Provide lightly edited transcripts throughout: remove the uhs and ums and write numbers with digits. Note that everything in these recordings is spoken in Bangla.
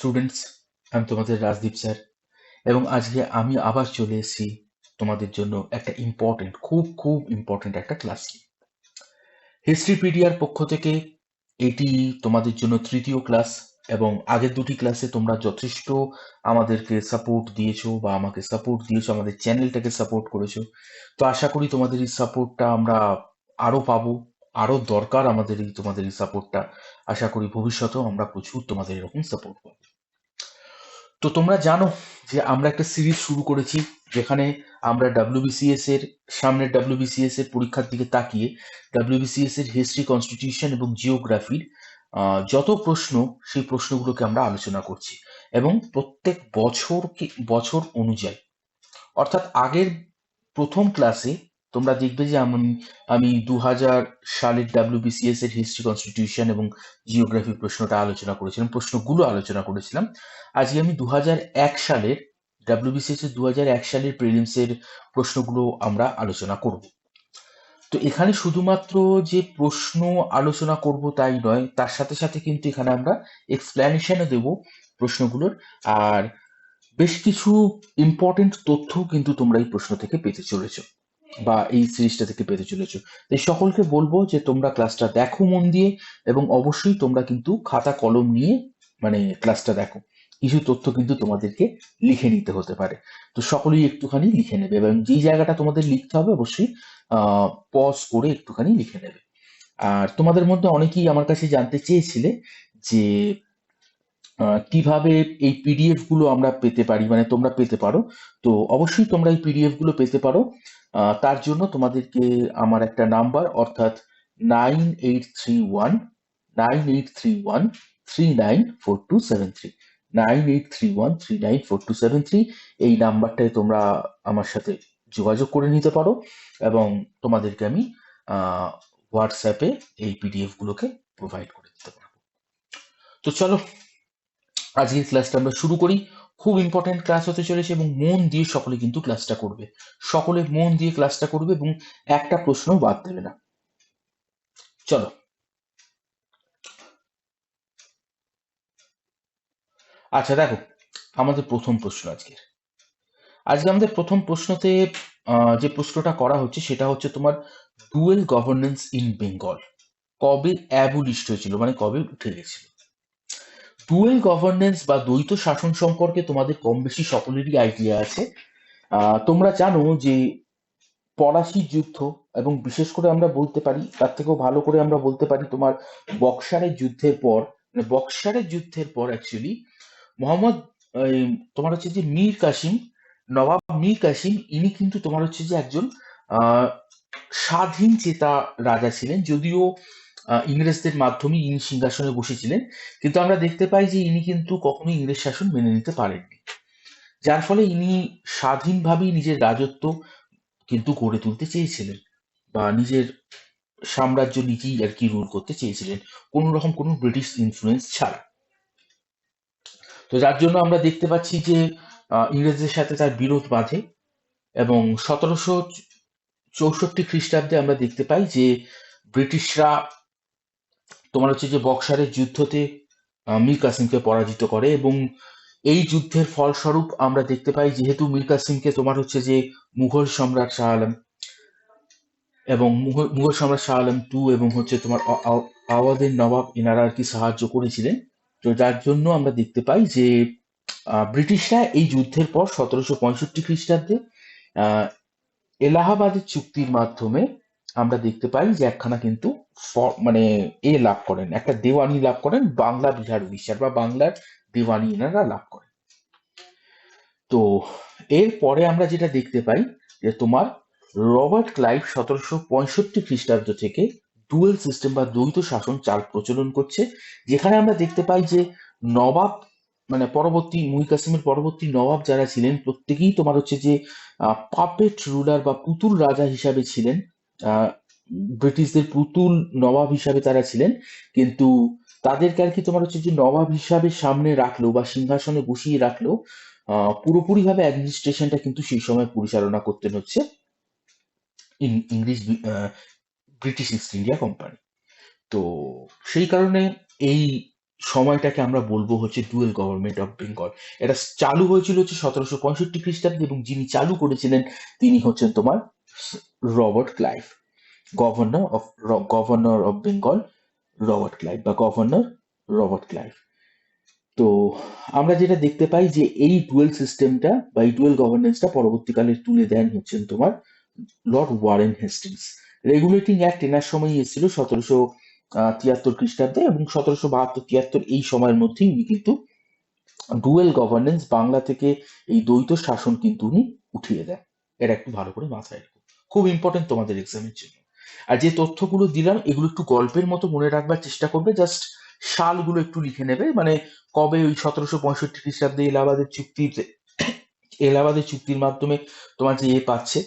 স্টুডেন্টস, আমি তোমাদের রাজদীপ স্যার। এবং আজকে আমি আবার চলে এসেছি তোমাদের জন্য একটা ইম্পর্টেন্ট, খুব খুব ইম্পর্টেন্ট একটা ক্লাস নিয়ে। হিস্ট্রিপিডিয়ার পক্ষ থেকে এটি তোমাদের জন্য তৃতীয় ক্লাস। এবং আগের দুটি ক্লাসে তোমরা যথেষ্ট আমাদেরকে সাপোর্ট দিয়েছো বা আমাকে সাপোর্ট দিয়েছো, আমাদের চ্যানেলটাকে সাপোর্ট করেছো। তো আশা করি তোমাদের এই সাপোর্টটা আমরা আরো পাবো, আরো দরকার আমাদের এই তোমাদের এই সাপোর্টটা। আশা করি ভবিষ্যতেও আমরা প্রচুর তোমাদের এরকম সাপোর্ট পাবো। তো তোমরা জানো যে আমরা একটা সিরিজ শুরু করেছি, যেখানে আমরা ডাব্লিউবিসিএস এর সামনের ডাব্লিউবিসিএস এর পরীক্ষার দিকে তাকিয়ে ডাব্লিউবিসিএস এর হিস্ট্রি, কনস্টিটিউশন এবং জিওগ্রাফির যত প্রশ্ন, সেই প্রশ্নগুলোকে আমরা আলোচনা করছি। এবং প্রত্যেক বছর অনুযায়ী, অর্থাৎ আগের প্রথম ক্লাসে তোমরা দেখবে যে আমি 2000 সালের ডাব্লিউবিসিএস এর হিস্ট্রি, কনস্টিটিউশন এবং জিওগ্রাফি প্রশ্নটা আলোচনা করেছিলাম, প্রশ্নগুলো আলোচনা করেছিলাম। আজকে আমি 2001 সালের ডাব্লিউবিসিএস এর 2001 সালের প্রিলিমস এর প্রশ্নগুলো আমরা আলোচনা করব। তো এখানে শুধুমাত্র যে প্রশ্ন আলোচনা করব তাই নয়, তার সাথে সাথে কিন্তু এখানে আমরা এক্সপ্লেনেশনও দেব প্রশ্নগুলোর। আর বেশ কিছু ইম্পর্টেন্ট তথ্য কিন্তু তোমরা এই প্রশ্ন থেকে পেতে চলেছো বা এই সিরিজটা থেকে পেতে চলেছো। তাই সকলকে বলবো যে তোমরা ক্লাসটা দেখো মন দিয়ে, এবং অবশ্যই তোমরা কিন্তু খাতা কলম নিয়ে ক্লাসটা দেখো। কিছু তথ্য কিন্তু তোমাদেরকে লিখে নিতে হতে পারে, তো সকলেই একটুখানি লিখে নেবে, এবং যেই জায়গাটা তোমাদের লিখতে হবে অবশ্যই পজ করে একটুখানি লিখে নেবে। আর তোমাদের মধ্যে অনেকেই আমার কাছে জানতে চেয়েছিলে যে কিভাবে এই পিডিএফ গুলো আমরা পেতে পারি, তোমরা পেতে পারো। তো অবশ্যই তোমরা এই পিডিএফ গুলো পেতে পারো। তার জন্য তোমাদেরকে আমার একটা নাম্বার, অর্থাৎ 9831394273, 9831394273, এই নাম্বারটায় তোমরা আমার সাথে যোগাযোগ করে নিতে পারো, এবং তোমাদেরকে আমি হোয়াটসঅ্যাপে এই পিডিএফ গুলোকে প্রোভাইড করে দিতে পারবো। তো চলো আজকের ক্লাসটা আমরা শুরু করি। খুব ইম্পর্টেন্ট ক্লাস হতে চলেছে, এবং মন দিয়ে সকলে কিন্তু ক্লাসটা করবে। সকলে মন দিয়ে ক্লাসটা করবে এবং একটা প্রশ্ন বাদ দেবে না। চলো, আচ্ছা দেখো, আমাদের প্রথম প্রশ্ন আজকে আমাদের প্রথম প্রশ্নতে যে প্রশ্নটা করা হচ্ছে সেটা হচ্ছে তোমার ডুয়েল গভর্নেন্স ইন বেঙ্গল কবে অ্যাবলিশড হয়েছিল, কবে উঠে গেছিল। ডুয়েল গভর্নেন্স বা দ্বৈত শাসন সম্পর্কে তোমাদের কম বেশি সকলেরই আইডিয়া আছে। তোমরা জানো যে পলাশির যুদ্ধ, এবং বিশেষ করে আমরা বলতে পারি, তার থেকেও ভালো করে আমরা বলতে পারি তোমার বক্সারের যুদ্ধের পর অ্যাকচুয়ালি মোহাম্মদ এই, তোমার হচ্ছে যে নবাব মীর কাসিম, ইনি কিন্তু তোমার হচ্ছে যে একজন আহ স্বাধীন চেতা রাজা ছিলেন। যদিও ইংরেজদের মাধ্যমে ইনি সিংহাসনে বসেছিলেন, কিন্তু আমরা দেখতে পাই যে ইনি কিন্তু কখনোই ইংরেজ শাসন মেনে নিতে পারেননি, যার ফলে ইনি স্বাধীনভাবেই নিজের রাজত্ব কিন্তু গড়ে তুলতে চেয়েছিলেন, বা নিজের সাম্রাজ্য নিজেই আর কি রুল করতে চেয়েছিলেন, কোনো রকম কোনো ব্রিটিশ ইনফ্লুয়েন্স ছাড়া। তো যার জন্য আমরা দেখতে পাচ্ছি যে ইংরেজদের সাথে তার বিরোধ বাধে, এবং 1764 খ্রিস্টাব্দে আমরা দেখতে পাই যে ব্রিটিশরা তোমার হচ্ছে যে বক্সারের যুদ্ধতে মীর কাসিমকে পরাজিত করে, এবং এই যুদ্ধের ফলস্বরূপ আমরা দেখতে পাই, যেহেতু মীর কাসিমকে তোমার হচ্ছে যে মুঘল সম্রাট শাহ আলম এবং মুঘল সম্রাট শাহ আলম টু এবং হচ্ছে তোমার আওয়াধের নবাব এনারা আর কি সাহায্য করেছিলেন। তো যার জন্য আমরা দেখতে পাই যে ব্রিটিশরা এই যুদ্ধের পর 1765 খ্রিস্টাব্দে আহ এলাহাবাদের চুক্তির মাধ্যমে আমরা দেখতে পাই যে একখানা কিন্তু লাভ করেন, একটা দেওয়ানি লাভ করেন, বাংলা, বিহার, উড়িষ্যার বা বাংলার দেওয়ানি এনারা লাভ করেন। তো এরপরে আমরা যেটা দেখতে পাই যে তোমার রবার্ট ক্লাইভ 1765 খ্রিস্টাব্দ থেকে ডুয়েল সিস্টেম বা দ্বৈত শাসন চাল প্রচলন করছে, যেখানে আমরা দেখতে পাই যে নবাব, পরবর্তী মুই কাসিমের পরবর্তী নবাব যারা ছিলেন, প্রত্যেকেই তোমার হচ্ছে যে পাপেট রুলার বা পুতুল রাজা হিসাবে ছিলেন। আহ ব্রিটিশদের পুতুল নবাব হিসাবে তারা ছিলেন, কিন্তু তাদেরকে আর কি তোমার হচ্ছে যে নবাব হিসাবে সামনে রাখলেও বা সিংহাসনে বসিয়ে রাখলেও পুরোপুরিভাবে অ্যাডমিনিস্ট্রেশনটা কিন্তু সেই সময় পরিচালনা করতেন হচ্ছে English British east India company. তো সেই কারণে এই সময়টাকে আমরা বলবো হচ্ছে ডুয়েল গভর্নমেন্ট অফ বেঙ্গল। এটা চালু হয়েছিল হচ্ছে 1765 খ্রিস্টাব্দে, এবং যিনি চালু করেছিলেন তিনি হচ্ছেন তোমার Robert Clive. Governor of Bengal Robert Clive, বা গভর্নর রবার্ট ক্লাইভ। তো আমরা যেটা দেখতে পাই যে এই ডুয়েল সিস্টেমটা বা এই ডুয়েল গভর্নেন্সটা পরবর্তীকালে তুলে দেন হচ্ছেন তোমার Lord Warren Hastings. Regulating act এনার সময় এসেছিল 1773 খ্রিস্টাব্দে, এবং 1772-73 এই সময়ের মধ্যেই উনি কিন্তু ডুয়েল গভর্নেন্স, বাংলা থেকে এই দ্বৈত শাসন কিন্তু উনি উঠিয়ে দেন। এটা একটু ভালো করে মাথায় রাখো, খুব ইম্পর্টেন্ট তোমাদের এক্সামের জন্য। আর যে তথ্যগুলো দিলাম এগুলো একটু গল্পের মতো মনে রাখবার চেষ্টা করবে, জাস্ট সালগুলো একটু লিখে নেবে, মানে কবে ওই 1765 খ্রিস্টাব্দে এলাহাবাদের চুক্তির মাধ্যমে তোমার যে পাচ্ছে,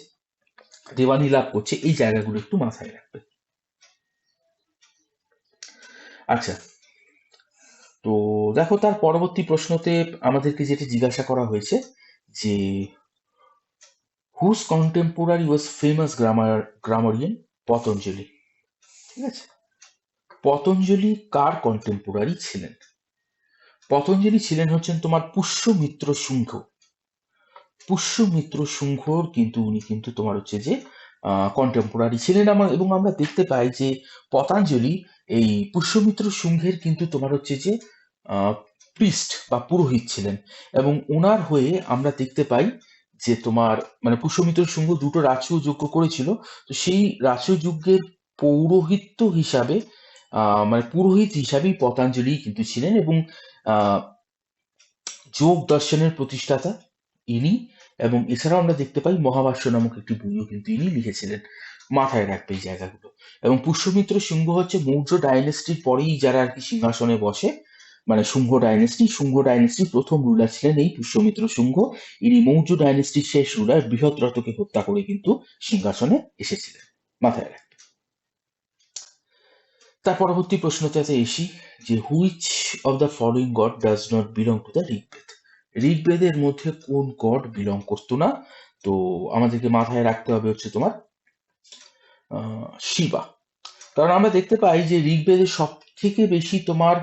দেওয়ানি লাভ করছে, এই জায়গাগুলো একটু মাথায় রাখবে। আচ্ছা, তো দেখো তার পরবর্তী প্রশ্নতে আমাদেরকে যেটা জিজ্ঞাসা করা হয়েছে যে whose contemporary was famous grammarian Patanjali. ঠিক আছে, পতঞ্জলি কার কন্টেম্পোরারি ছিলেন? পতঞ্জলি ছিলেন হচ্ছেন তোমার পুষ্যমিত্র শুঙ্গ। পুষ্যমিত্র শুঙ্গর কিন্তু উনি কিন্তু তোমার হচ্ছে যে কন্টেম্পোরারি ছিলেন। এবং আমরা দেখতে পাই যে পতঞ্জলি এই পুষ্যমিত্র শুঙ্গের কিন্তু তোমার হচ্ছে যে প্রিস্ট বা পুরোহিত ছিলেন, এবং ওনার হয়ে আমরা দেখতে পাই যে তোমার মানে পুষ্যমিত্র শুঙ্গ দুটো রাজসূয় যজ্ঞ করেছিল, তো সেই রাজসূয় যজ্ঞের পৌরোহিত্য হিসাবে মানে পুরোহিত হিসাবেই পতঞ্জলি কিন্তু ছিলেন, এবং আহ যোগ দর্শনের প্রতিষ্ঠাতা ইনি। এবং এছাড়াও আমরা দেখতে পাই মহাভাষ্য নামক একটি বইও কিন্তু ইনি লিখেছিলেন। মাথায় রাখবে এই জায়গাগুলো। এবং পুষ্যমিত্র শুঙ্গ হচ্ছে মৌর্য ডাইনেস্টির পরেই যারা আর কি সিংহাসনে বসে, মানে শুঙ্গ ডাইনেস্টির প্রথম রুলার ছিলেন এই পুষ্যমিত্র শুঙ্গ। ইনি মৌর্য ডাইনেস্টির শেষ রুলার বৃহদ্রথকে হত্যা করে কিন্তু সিংহাসনে এসেছিলেন। মাথায় রাখবে। তার পরবর্তী প্রশ্নটাতে এসি যে which of the following god does not belong to the Rigveda. ঋগ্বেদের মধ্যে কোন গড বিলং করতো না? তো আমাদেরকে মাথায় রাখতে হবে হচ্ছে তোমার শিবা। কারণ আমরা দেখতে পাই যে ঋগ্বেদের সব থেকে বেশি তোমার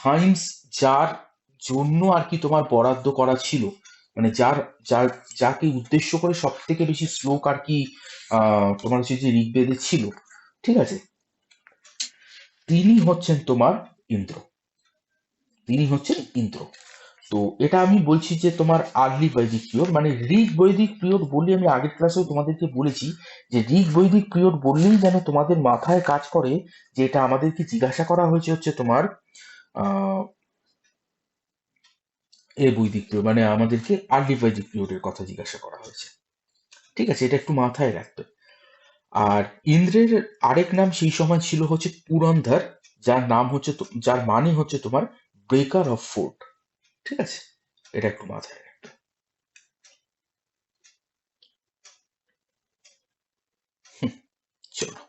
হাইমস যার জন্য আর কি তোমার বরাদ্দ করা ছিল, মানে যাকে উদ্দেশ্য করে সব থেকে বেশি শ্লোক আর কি তোমার হচ্ছে যে ঋগ্বেদে ছিল, ঠিক আছে, তিনি হচ্ছেন তোমার ইন্দ্র। তিনি হচ্ছেন ইন্দ্র। তো এটা আমি বলছি যে তোমার আর্লি বৈদিক পিরিয়ড, মানে ঋগ বৈদিক পিরিয়ড বললে, আমি আগের ক্লাসেও তোমাদেরকে বলেছি যে ঋগ বৈদিক পিরিয়ড বললেই যেন তোমাদের মাথায় কাজ করে যে এটা আমাদেরকে জিজ্ঞাসা করা হয়েছে হচ্ছে তোমার আহ এ বৈদিক পিরিয়ড, মানে আমাদেরকে আর্লি বৈদিক পিরিয়ডের কথা জিজ্ঞাসা করা হয়েছে। ঠিক আছে, এটা একটু মাথায় রাখবে। আর ইন্দ্রের আরেক নাম সেই সময় ছিল হচ্ছে পুরন্ধর, যার মানে হচ্ছে তোমার ব্রেকার অফ ফোর্ট। ঠিক আছে, এটা একটু মাথায় রাখবে। চলো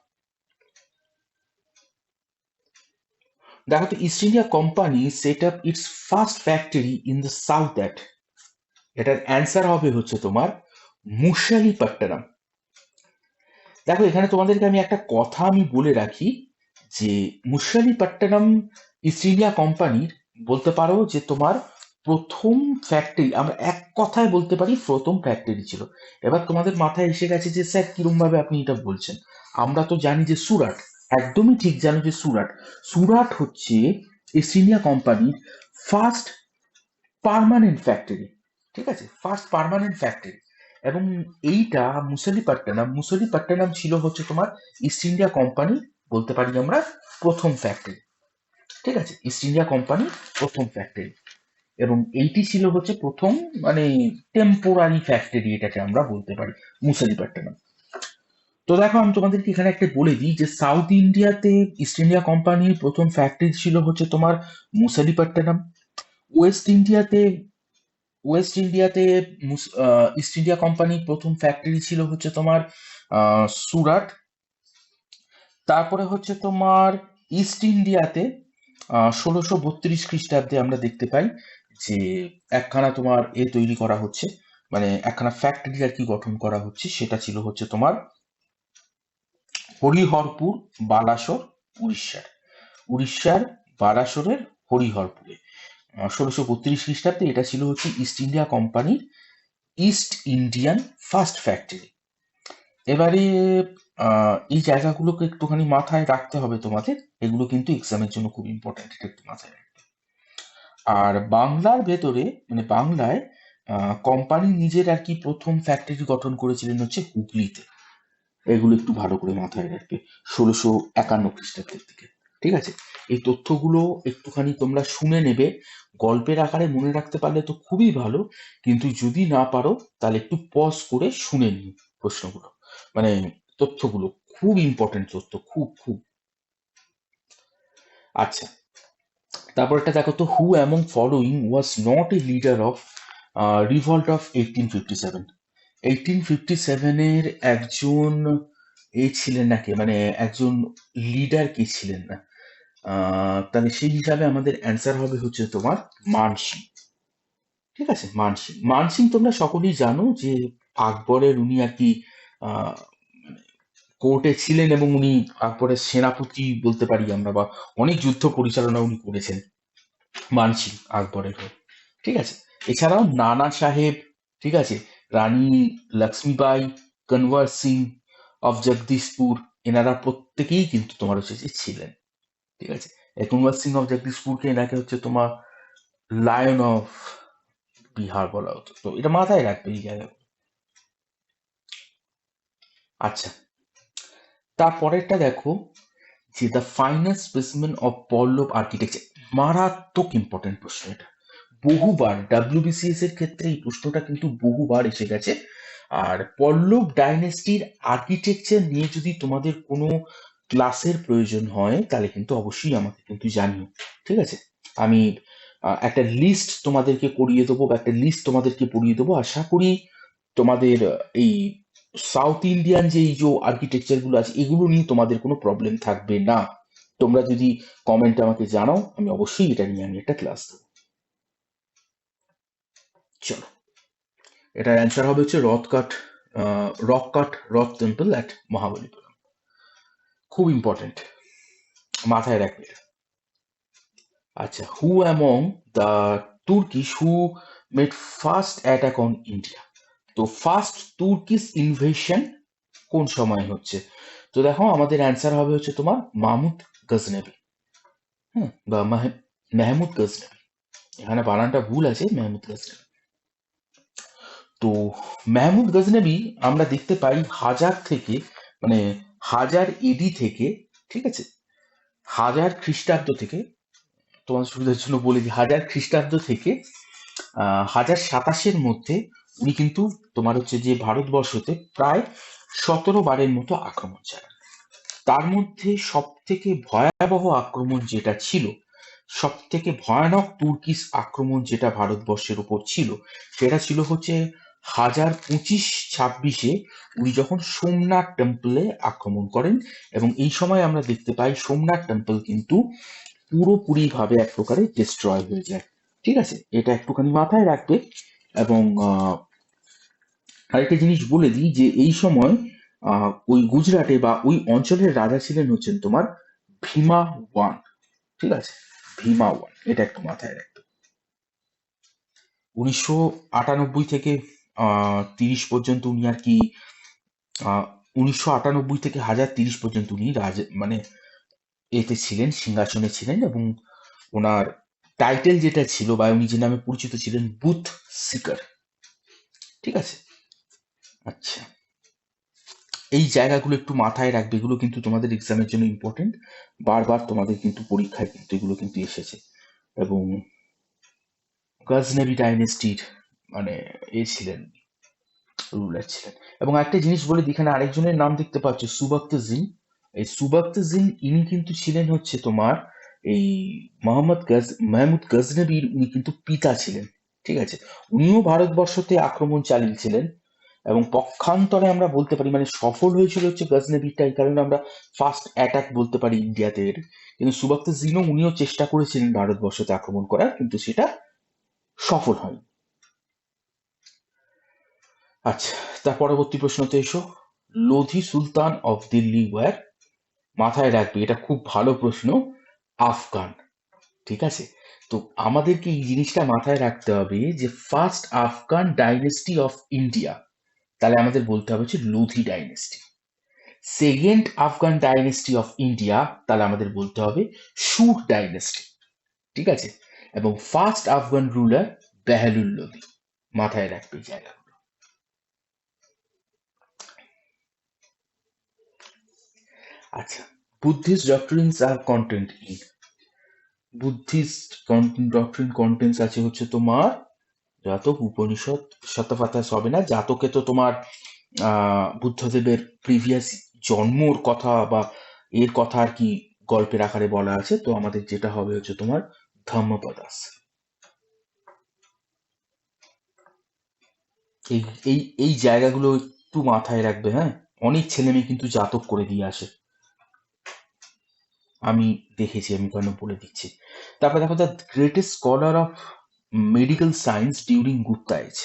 দেখো তো, east India company set up its first factory in the south at, এটার অ্যান্সার হবে হচ্ছে তোমার মুশালিপট্টনম। দেখো এখানে তোমাদেরকে আমি একটা কথা আমি বলে রাখি যে মুশালিপট্টনম ইস্ট ইন্ডিয়া কোম্পানির বলতে পারো যে তোমার প্রথম ফ্যাক্টরি, আমরা এক কথায় বলতে পারি প্রথম ফ্যাক্টরি ছিল। এবার তোমাদের মাথায় এসে গেছে যে স্যার কিরম ভাবে আপনি এটা বলছেন, আমরা তো জানি যে সুরাট, একদমই ঠিক জানো যে সুরাট, সুরাট হচ্ছে ইস্ট ইন্ডিয়া কোম্পানির ফার্স্ট পার্মানেন্ট ফ্যাক্টরি। ঠিক আছে, ফার্স্ট পার্মানেন্ট ফ্যাক্টরি। এবং এইটা মুসলিপট্টনম ছিল হচ্ছে তোমার ইস্ট ইন্ডিয়া কোম্পানি বলতে পারি আমরা প্রথম ফ্যাক্টরি। ঠিক আছে, ইস্ট ইন্ডিয়া কোম্পানি প্রথম ফ্যাক্টরি, এবং এইটি ছিল হচ্ছে প্রথম মানে টেম্পোরারি ফ্যাক্টরি, এটাকে আমরা বলতে পারি মুসলিপট্টনম। তো দেখো আমি তোমাদেরকে এখানে একটা বলে দিই যে সাউথ ইন্ডিয়াতে ইস্ট ইন্ডিয়া কোম্পানির প্রথম ফ্যাক্টরি ছিল হচ্ছে তোমার মুসলিপট্টনম। ওয়েস্ট ইন্ডিয়াতে ইস্ট ইন্ডিয়া কোম্পানির প্রথম ফ্যাক্টরি ছিল হচ্ছে তোমার সুরাট। তারপরে হচ্ছে তোমার ইস্ট ইন্ডিয়াতে 1632 খ্রিস্টাব্দে আমরা দেখতে পাই যে একখানা তোমার তৈরি করা হচ্ছে, মানে একখানা ফ্যাক্টরি আর কি গঠন করা হচ্ছে, সেটা ছিল হচ্ছে তোমার হরিহরপুর, বালাসোর, উড়িষ্যার বালাসোরের হরিহরপুরে। 1632 খ্রিস্টাব্দে এটা ছিল হচ্ছে ইস্ট ইন্ডিয়া কোম্পানির ইস্ট ইন্ডিয়ান ফার্স্ট ফ্যাক্টরি। এবারে এই জায়গাগুলোকে একটুখানি মাথায় রাখতে হবে তোমাদের, এগুলো কিন্তু এক্সামের জন্য খুব ইম্পর্টেন্ট, এটা একটু মাথায় রাখবে। আর বাংলার ভেতরে মানে বাংলায় কোম্পানি নিজের আর কি প্রথম ফ্যাক্টরি গঠন করেছিলেন হচ্ছে হুগলিতে। এগুলো একটু ভালো করে মাথায় রাখবে 1651 খ্রিস্টাব্দের দিকে। ঠিক আছে, এই তথ্যগুলো একটুখানি তোমরা শুনে নেবে, গল্পের আকারে মনে রাখতে পারলে তো খুবই ভালো, কিন্তু যদি না পারো তাহলে একটু পজ করে শুনে নিও প্রশ্নগুলো, মানে তথ্যগুলো খুব ইম্পর্টেন্ট তথ্য, খুব খুব। আচ্ছা, তারপর একটা দেখো তো, হু among following was not a leader of revolt of 1857। 1857-এর একজন ছিলেন নাকি, মানে একজন লিডার কি ছিলেন না? তাহলে সেই হিসাবে আমাদের অ্যান্সার হবে হচ্ছে তোমার মানসিং। ঠিক আছে, মানসিং। মানসিং তোমরা সকলেই জানো যে আকবরের উনি আর কি কোর্টে ছিলেন এবং উনি আকবরের সেনাপতি বলতে পারি আমরা, বা অনেক যুদ্ধ পরিচালনা উনি করেছেন মানসিং আকবরের হয়ে। ঠিক আছে, এছাড়াও নানা সাহেব, ঠিক আছে, রানী লক্ষ্মীবাই, কনভার সিং অফ জগদীশপুর, এনারা প্রত্যেকেই কিন্তু তোমার হচ্ছে যে ছিলেন। ঠিক আছে, এই কনভার সিং অফ জগদীশপুরকে এনাকে হচ্ছে তোমার লায়ন অফ বিহার বলা হতো, তো এটা মাথায় রাখবে এই জায়গা। আচ্ছা, তারপরেরটা দেখো যে the final specimen of Pallava architecture. মারাত্মক ইম্পর্টেন্ট প্রশ্ন এটা, বহুবার ডাব্লিউবিসিএস এর ক্ষেত্রে এই প্রশ্নটা কিন্তু বহুবার এসে গেছে। আর পল্লব ডাইনেস্টির আর্কিটেকচার নিয়ে যদি তোমাদের কোনো ক্লাসের প্রয়োজন হয় তাহলে কিন্তু অবশ্যই আমাকে কিন্তু জানিও। ঠিক আছে, আমি একটা লিস্ট তোমাদেরকে করিয়ে দেবো, বা একটা লিস্ট তোমাদেরকে পড়িয়ে দেবো। আশা করি তোমাদের এই সাউথ ইন্ডিয়ান যে এই যে আর্কিটেকচার গুলো আছে এগুলো নিয়ে তোমাদের কোনো প্রবলেম থাকবে না। তোমরা যদি কমেন্টে আমাকে জানাও, আমি অবশ্যই এটা নিয়ে আমি একটা ক্লাস দেবো। চলো, এটার অ্যান্সার হবে হচ্ছে রক কাট রথ টেম্পল অ্যাট মহাবলীপুরম। খুব ইম্পর্টেন্ট, মাথায় রাখবে এটা। আচ্ছা, who among the Turkish who made first attack on India. তো ফার্স্ট তুর্কিশ ইনভেশন কোন সময় হচ্ছে? তো দেখো আমাদের অ্যান্সার হবে হচ্ছে তোমার মাহমুদ গজনবি। হ্যাঁ, বা মেহমুদ গজনবি, এখানে বানানটা ভুল আছে, মেহমুদ গজনবি। তো মেহমুদ গজনবি আমরা দেখতে পাই হাজার থেকে, মানে হাজার এডি থেকে, ঠিক আছে, হাজার খ্রিস্টাব্দ থেকে, তোমার সুবিধার জন্য বলে দিই, হাজার খ্রিস্টাব্দ থেকে 1027-এর মধ্যে উনি কিন্তু তোমার হচ্ছে যে ভারতবর্ষতে প্রায় 17 বারের মতো আক্রমণ চালান। তার মধ্যে সব থেকে ভয়াবহ আক্রমণ যেটা ছিল, সব থেকে ভয়ানক তুর্কিশ আক্রমণ যেটা ভারতবর্ষের উপর ছিল, সেটা ছিল হচ্ছে 1025-26-এ উনি যখন সোমনাথ টেম্পলে আক্রমণ করেন। এবং এই সময় আমরা দেখতে পাই সোমনাথ টেম্পল কিন্তু পুরোপুরি ভাবে এক প্রকারে ডিস্ট্রয় হয়ে যায়। ঠিক আছে, এটা একটুখানি মাথায় রাখবে। এবং আরেকটা জিনিস বলে দিই যে এই সময় ওই গুজরাটে বা ওই অঞ্চলের রাজা ছিলেন হচ্ছেন তোমার ভীমা ওয়ান। ঠিক আছে, ভীমা ওয়ান, এটা একটু মাথায় রাখবে। 1998 থেকে 30 পর্যন্ত উনি আর কি 1998 থেকে 1030 পর্যন্ত উনি মানে এতে ছিলেন, সিংহাসনে ছিলেন। এবং ওনার টাইটেল যেটা ছিল বা উনি যে নামে পরিচিত ছিলেন, বুথ সিকার। ঠিক আছে, আচ্ছা, এই জায়গাগুলো একটু মাথায় রাখবে, এগুলো কিন্তু তোমাদের এক্সামের জন্য ইম্পর্টেন্ট, বারবার তোমাদের কিন্তু পরীক্ষায় কিন্তু এগুলো কিন্তু এসেছে। এবং গজনবি ডাইনেস্টির মানে ছিলেন, রুলার ছিলেন। এবং একটা জিনিস বলে এখানে আরেকজনের নাম দেখতে পাচ্ছ, সুবক্তজিন। এই সুবক্তজিন ইনি কিন্তু ছিলেন হচ্ছে তোমার এই মেহমুদ গজনবির উনি কিন্তু পিতা ছিলেন। ঠিক আছে, উনিও ভারতবর্ষতে আক্রমণ চালিয়েছিলেন এবং পক্ষান্তরে আমরা বলতে পারি মানে সফল হয়েছিল হচ্ছে গজনবিটা, এই কারণে আমরা ফার্স্ট অ্যাটাক বলতে পারি ইন্ডিয়াতে। কিন্তু সুবক্তজিনও উনিও চেষ্টা করেছিলেন ভারতবর্ষতে আক্রমণ করার, কিন্তু সেটা সফল হয়নি। আচ্ছা, তার পরবর্তী প্রশ্নতে এসো, লোধি সুলতান অফ দিল্লি ওয়ার। মাথায় রাখবে, এটা খুব ভালো প্রশ্ন, আফগান। ঠিক আছে? তো আমাদেরকে এই জিনিসটা মাথায় রাখতে হবে যে first Afghan dynasty of India, তাহলে আমাদের বলতে হবে হচ্ছে Lodi dynasty. Second Afghan dynasty of India, তাহলে আমাদের বলতে হবে সুর ডাইনেস্টি। ঠিক আছে? এবং first Afghan ruler Bahlul Lodi. মাথায় রাখবে এই জায়গাগুলো। আচ্ছা, বুদ্ধিস্ট ডক্ট্রিনস আর content in Buddhist doctrine contents আছে হচ্ছে তোমার জাতক, উপনিষদ, শতপাতাস হবে না। জাতকে তো তোমার বুদ্ধদেবের প্রিভিয়াস জন্মর কথা বা এর কথা আর কি গল্পের আকারে বলা আছে। তো আমাদের যেটা হবে হচ্ছে তোমার ধম্মপদাস। এই এই এই জায়গাগুলো একটু মাথায় রাখবে, হ্যাঁ। অনেক ছেলে মেয়ে কিন্তু জাতক করে দিয়ে আসে, আমি দেখেছি, আমি কেন বলে দিচ্ছি। তারপরে দেখো, the greatest scholar of medical science during Gupta age.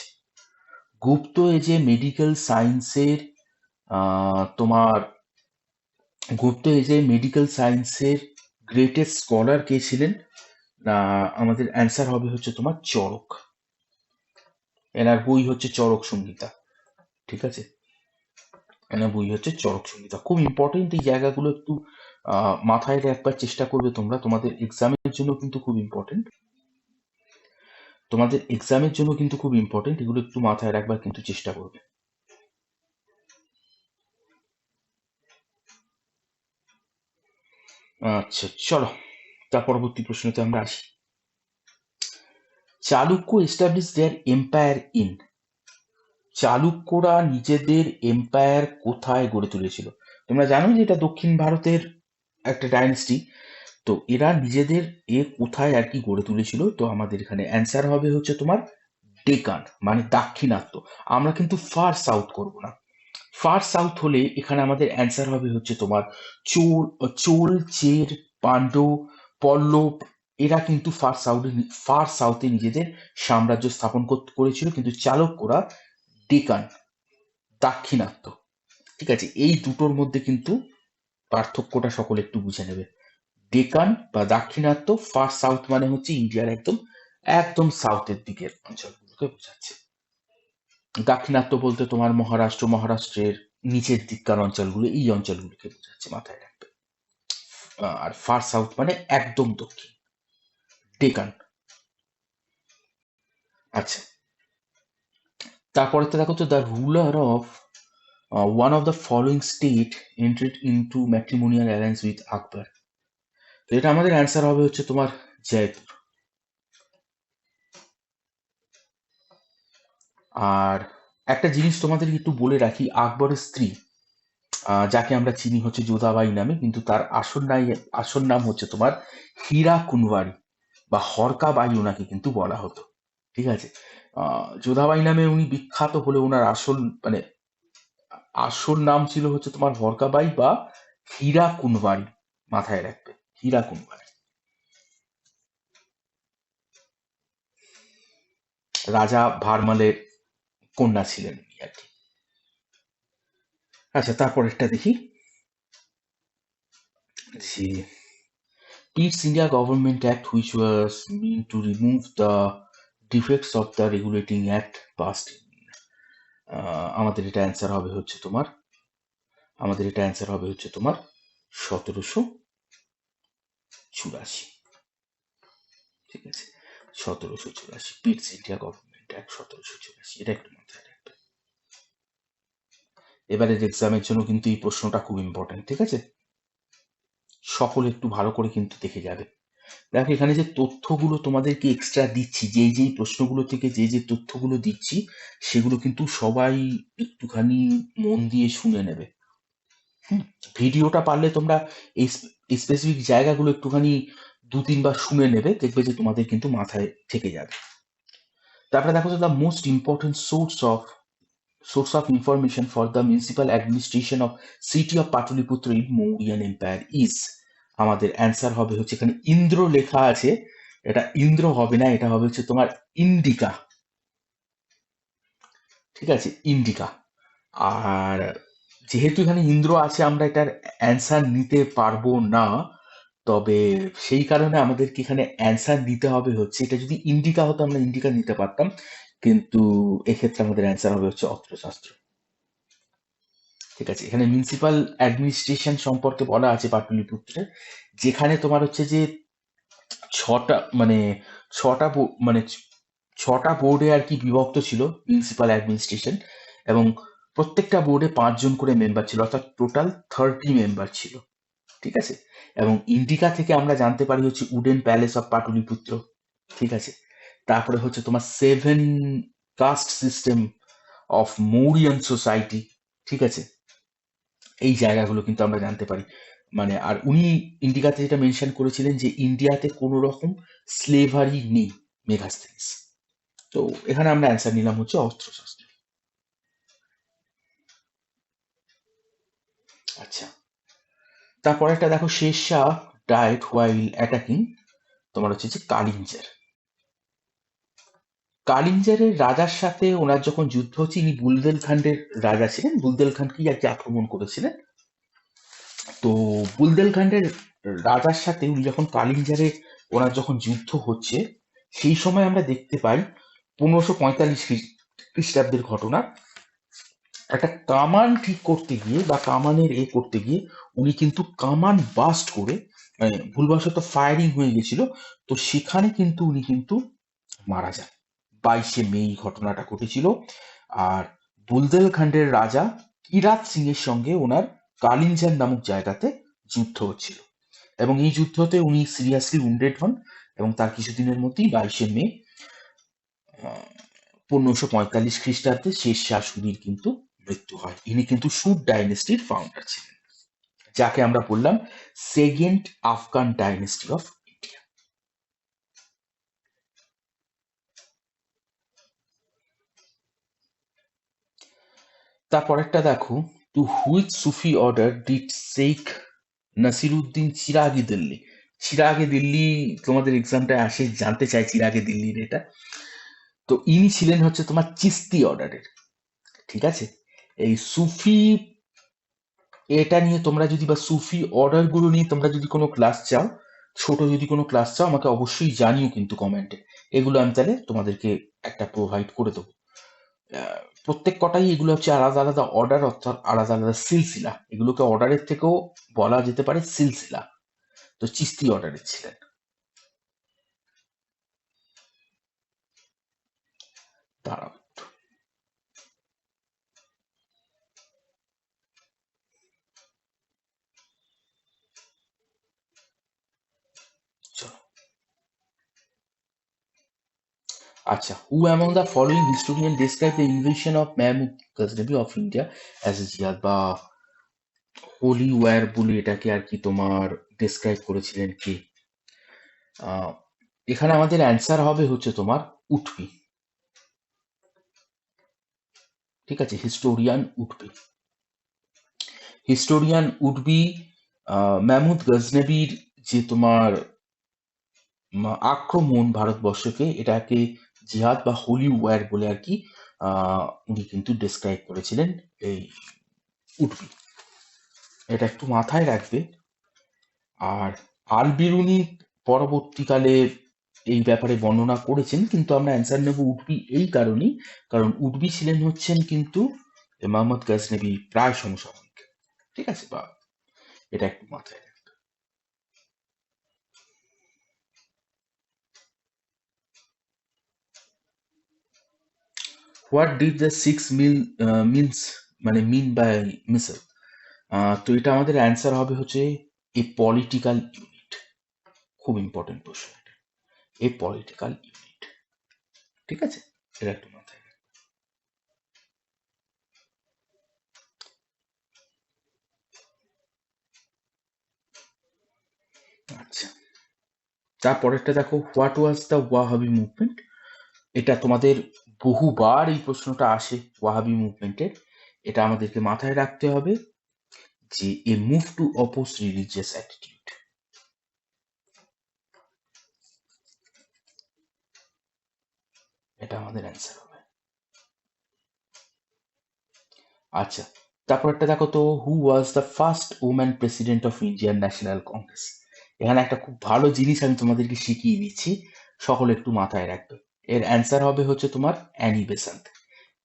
Gupta এজে মেডিকেল সায়েন্সের তোমার গুপ্ত এজে মেডিকেল সায়েন্সের গ্রেটেস্ট স্কলার কে ছিলেন? আমাদের অ্যান্সার হবে হচ্ছে তোমার চরক। এনার বই হচ্ছে চরক সংহিতা। ঠিক আছে? এনার বই হচ্ছে চরক সংহিতা। খুব ইম্পর্টেন্ট এই জায়গাগুলো, একটু মাথায় রাখবার চেষ্টা করবে তোমরা। তোমাদের এক্সামের জন্য কিন্তু খুব ইম্পর্টেন্ট, তোমাদের এক্সামের জন্য কিন্তু খুব ইম্পর্টেন্ট, এগুলো একটু মাথায় রাখবার কিন্তু চেষ্টা করবে। আচ্ছা, চলো তার পরবর্তী প্রশ্নতে আমরা আসি। Chalukya establish their empire in. চালুক্যরা নিজেদের এম্পায়ার কোথায় গড়ে তুলেছিল? তোমরা জানো যে এটা দক্ষিণ ভারতের একটা ডাইনেস্টি। তো এরা নিজেদের কোথায় আর কি গড়ে তুলেছিল? তো আমাদের এখানে অ্যান্সার হবে হচ্ছে তোমার ডেকান, মানে দাক্ষিণাত্য। আমরা কিন্তু ফার সাউথ করব না। ফার সাউথ হলে এখানে আমাদের অ্যান্সার হবে হচ্ছে তোমার চোল, চোল, চের, পাণ্ড্য, পল্লব। এরা কিন্তু ফার সাউথে নিজেদের সাম্রাজ্য স্থাপন করেছিল, কিন্তু চালুক্যরা ডেকান, দাক্ষিণাত্য। ঠিক আছে? এই দুটোর মধ্যে কিন্তু পার্থক্যটা সকলে একটু বুঝে নেবে। ডেকান বা দাক্ষিণাত্য, ফার সাউথ মানে হচ্ছে ইন্ডিয়ার একদম একদম সাউথের দিকের অঞ্চলগুলোকে বোঝাচ্ছে। দাক্ষিণাত্য বলতে তোমার মহারাষ্ট্রের নিচের দিককার অঞ্চলগুলো, এই অঞ্চলগুলোকে বোঝাচ্ছে, মাথায় রাখবে। আর ফার সাউথ মানে একদম দক্ষিণ, ডেকান। আচ্ছা, তারপরে তো দেখো, তো the ruler of one of the following state entered into matrimonial alliance with Akbar. তো এটা আমাদের অ্যান্সার হবে হচ্ছে তোমার জয়পুর। আর একটা জিনিস তোমাদেরকে একটু বলে রাখি, আকবরের স্ত্রী যাকে আমরা চিনি হচ্ছে যোধাবাই নামে, কিন্তু তার আসল নাম হচ্ছে তোমার হীরা কুনওয়ারি বা হরকাবাই ওনাকে কিন্তু বলা হতো। ঠিক আছে? যোধাবাই নামে উনি বিখ্যাত হলে ওনার মানে আসল নাম ছিল হচ্ছে তোমার হরকাবাই বা হীরা কুনওয়ারি। মাথায় রাখবে, হীরা কুনওয়ারি। রাজা ভারমালের কন্যা ছিলেন উনি আর কি। আচ্ছা, তারপরেরটা দেখি যে East India Government Act, which was meant to remove the defects of the regulating act passed in আমাদের এটা অ্যান্সার হবে হচ্ছে তোমার 1784। ঠিক আছে? 1784 পিটস ইন্ডিয়া গভর্নমেন্ট অ্যাক্ট 1784, এটা একটু মাথায় রাখবে। এবারের এক্সামের জন্য কিন্তু এই প্রশ্নটা খুব ইম্পর্টেন্ট। ঠিক আছে? সকলে একটু ভালো করে কিন্তু দেখে যাবে। দেখো, এখানে যে তথ্যগুলো তোমাদেরকে এক্সট্রা দিচ্ছি, যেই প্রশ্নগুলো থেকে যে তথ্যগুলো দিচ্ছি, সেগুলো কিন্তু সবাই একটুখানি মন দিয়ে শুনে নেবে। ভিডিওটা পারলে তোমরা এই স্পেসিফিক জায়গাগুলো একটুখানি 2-3 বার শুনে নেবে, দেখবে যে তোমাদের কিন্তু মাথায় থেকে যাবে। তারপরে দেখো, the most important source of information for the municipal administration of city of Pataliputra in Mauryan empire is. আমাদের অ্যান্সার হবে হচ্ছে, এখানে ইন্দ্র লেখা আছে, এটা ইন্দ্র হবে না, এটা হবে হচ্ছে তোমার ইন্ডিকা। ঠিক আছে? ইন্ডিকা। আর যেহেতু এখানে ইন্দ্র আছে, আমরা এটার অ্যান্সার নিতে পারবো না। তবে সেই কারণে আমাদেরকে এখানে অ্যান্সার দিতে হবে হচ্ছে, এটা যদি ইন্ডিকা হতো আমরা ইন্ডিকা নিতে পারতাম, কিন্তু এক্ষেত্রে আমাদের অ্যান্সার হবে হচ্ছে অস্ত্রশস্ত্র। ঠিক আছে, এখানে মিউনিসিপাল অ্যাডমিনিস্ট্রেশন সম্পর্কে বলা আছে পাটলিপুত্রে, যেখানে তোমার হচ্ছে যে ছটা মানে মানে ছটা বোর্ডে আর কি বিভক্ত ছিল মিউনিসিপাল অ্যাডমিনিস্ট্রেশন, এবং প্রত্যেকটা বোর্ডে 5 জন করে মেম্বার ছিল, অর্থাৎ টোটাল 30 মেম্বার ছিল। ঠিক আছে, এবং ইন্ডিকা থেকে আমরা জানতে পারি হচ্ছে উডেন প্যালেস অফ পাটলিপুত্র। ঠিক আছে, তারপরে হচ্ছে তোমার 7 caste system of Mauryan society. ঠিক আছে, এই জায়গাগুলো কিন্তু আমরা জানতে পারি। মানে আর উনি ইন্ডিকাতে যেটা মেনশন করেছিলেন যে ইন্ডিয়াতে কোনো রকম স্লেভারি নেই, মেগাস্থেনিস। তো এখানে আমরা অ্যান্সার নিলাম হচ্ছে অস্ত্রশস্ত্র। আচ্ছা, তারপরে একটা দেখো, Sher Shah diet while attacking তোমার হচ্ছে যে কালিঞ্জার। কালিঞ্জারের রাজার সাথে ওনার যখন যুদ্ধ হচ্ছে, ইনি বুলদেলখান্ডের রাজা ছিলেন, বুলদেলখান্ডকেই আর কি আক্রমণ করেছিলেন। তো বুলদেলখান্ডের রাজার সাথে উনি যখন কালিঞ্জারে ওনার যখন যুদ্ধ হচ্ছে, সেই সময় আমরা দেখতে পাই 1545 খ্রিস্টাব্দের ঘটনা। একটা কামান ঠিক করতে গিয়ে বা কামানের করতে গিয়ে উনি কিন্তু কামান বাস্ট করে, মানে ভুলবশত ফায়ারিং হয়ে গেছিল, তো সেখানে কিন্তু উনি কিন্তু মারা যান। 22শে মে এই ঘটনাটা ঘটেছিল। আর বুলদেলখান্ডের রাজা কিরাত সিং এর সঙ্গে ওনার কালিঞ্জার নামক জায়গাতে যুদ্ধ হচ্ছিল, এবং এই যুদ্ধতে উনি সিরিয়াসলি উন্ডেড হন, এবং তার কিছুদিনের মধ্যেই 22শে মে 1545 খ্রিস্টাব্দে শের শাহ সুরির কিন্তু মৃত্যু হয়। ইনি কিন্তু সুর ডাইনেস্টির ফাউন্ডার ছিলেন, যাকে আমরা বললাম second Afghan dynasty of India. তারপরেরটা দেখো, to which Sufi order did Sheikh Nasiruddin Chiragi Delhi. Chirage Delhi তোমাদের এক্সামটায় আসে, জানতে চাই চিরাগে দিল্লির এটা। তো ইনি ছিলেন হচ্ছে তোমার চিস্তি অর্ডারের। ঠিক আছে, এই সুফি এটা নিয়ে তোমরা যদি, বা সুফি অর্ডার গুলো নিয়ে তোমরা যদি কোনো ক্লাস চাও, ছোট যদি কোনো ক্লাস চাও, আমাকে অবশ্যই জানিও কিন্তু কমেন্টে। এগুলো আমি তাহলে তোমাদেরকে একটা প্রোভাইড করে দেবো। প্রত্যেক কটাই এগুলো হচ্ছে আলাদা আলাদা অর্ডার, অর্থাৎ আলাদা আলাদা সিলসিলা। এগুলোকে অর্ডারের থেকেও বলা যেতে পারে সিলসিলা। তো চিস্তি অর্ডারের ছিলেন। দাঁড়াও একটু, চলো। আচ্ছা, who among the following historian describe the invasion of Mahmud Ghaznavi of India as a jihad, বা হোলি ওয়ার বলে এটাকে আর কি তোমার ডিসক্রাইব করেছিলেন কে? আহ, এখানে আমাদের অ্যান্সার হবে হচ্ছে তোমার উঠবি। ঠিক আছে, হিস্টোরিয়ান উঠবি। হিস্টোরিয়ান উঠবি মেহমুদ গজনবীর যে তোমার আক্রমণ ভারতবর্ষকে, এটাকে জিহাদ বা হোলি ওয়ার বলে আর কি উনি কিন্তু ডিসক্রাইব করেছিলেন এই উঠবি। এটা একটু মাথায় রাখবে। আর আল বিরুনি পরবর্তীকালে এই ব্যাপারে বর্ণনা করেছেন, কিন্তু আমরা অ্যান্সার নেব উডবি এই কারণেই, কারণ উডবি ছিলেন হচ্ছেন কিন্তু মোহাম্মদ গাজনবী প্রায় সমসাময়িক। ঠিক আছে, বা এটা একটু মাথায় রাখবে। What did the six means মানে মিন বাই মিসেল? তো এটা আমাদের অ্যান্সার হবে হচ্ছে এ পলিটিক্যাল ইউনিট। খুব ইম্পর্টেন্ট প্রশ্ন এটা, এ পলিটিক্যাল ইউনিট। ঠিক আছে, এটা একটু মাথায় রাখবে। আচ্ছা, তারপরেরটা দেখো, what was the Wahhabi movement. এটা তোমাদের বহুবার এই প্রশ্নটা আসে ওয়াহাবি মুভমেন্টের। এটা আমাদেরকে মাথায় রাখতে হবে যে a move to oppose religious attitude. এটা আমাদের অ্যান্সার হবে। আচ্ছা, তারপর একটা দেখো তো, who was the first woman president of Indian national Congress. এখানে একটা খুব ভালো জিনিস আমি তোমাদেরকে শিখিয়ে দিচ্ছি, সকলে একটু মাথায় রাখবে। এর অ্যান্সার হবে হচ্ছে তোমার অ্যানি বেসান্ত।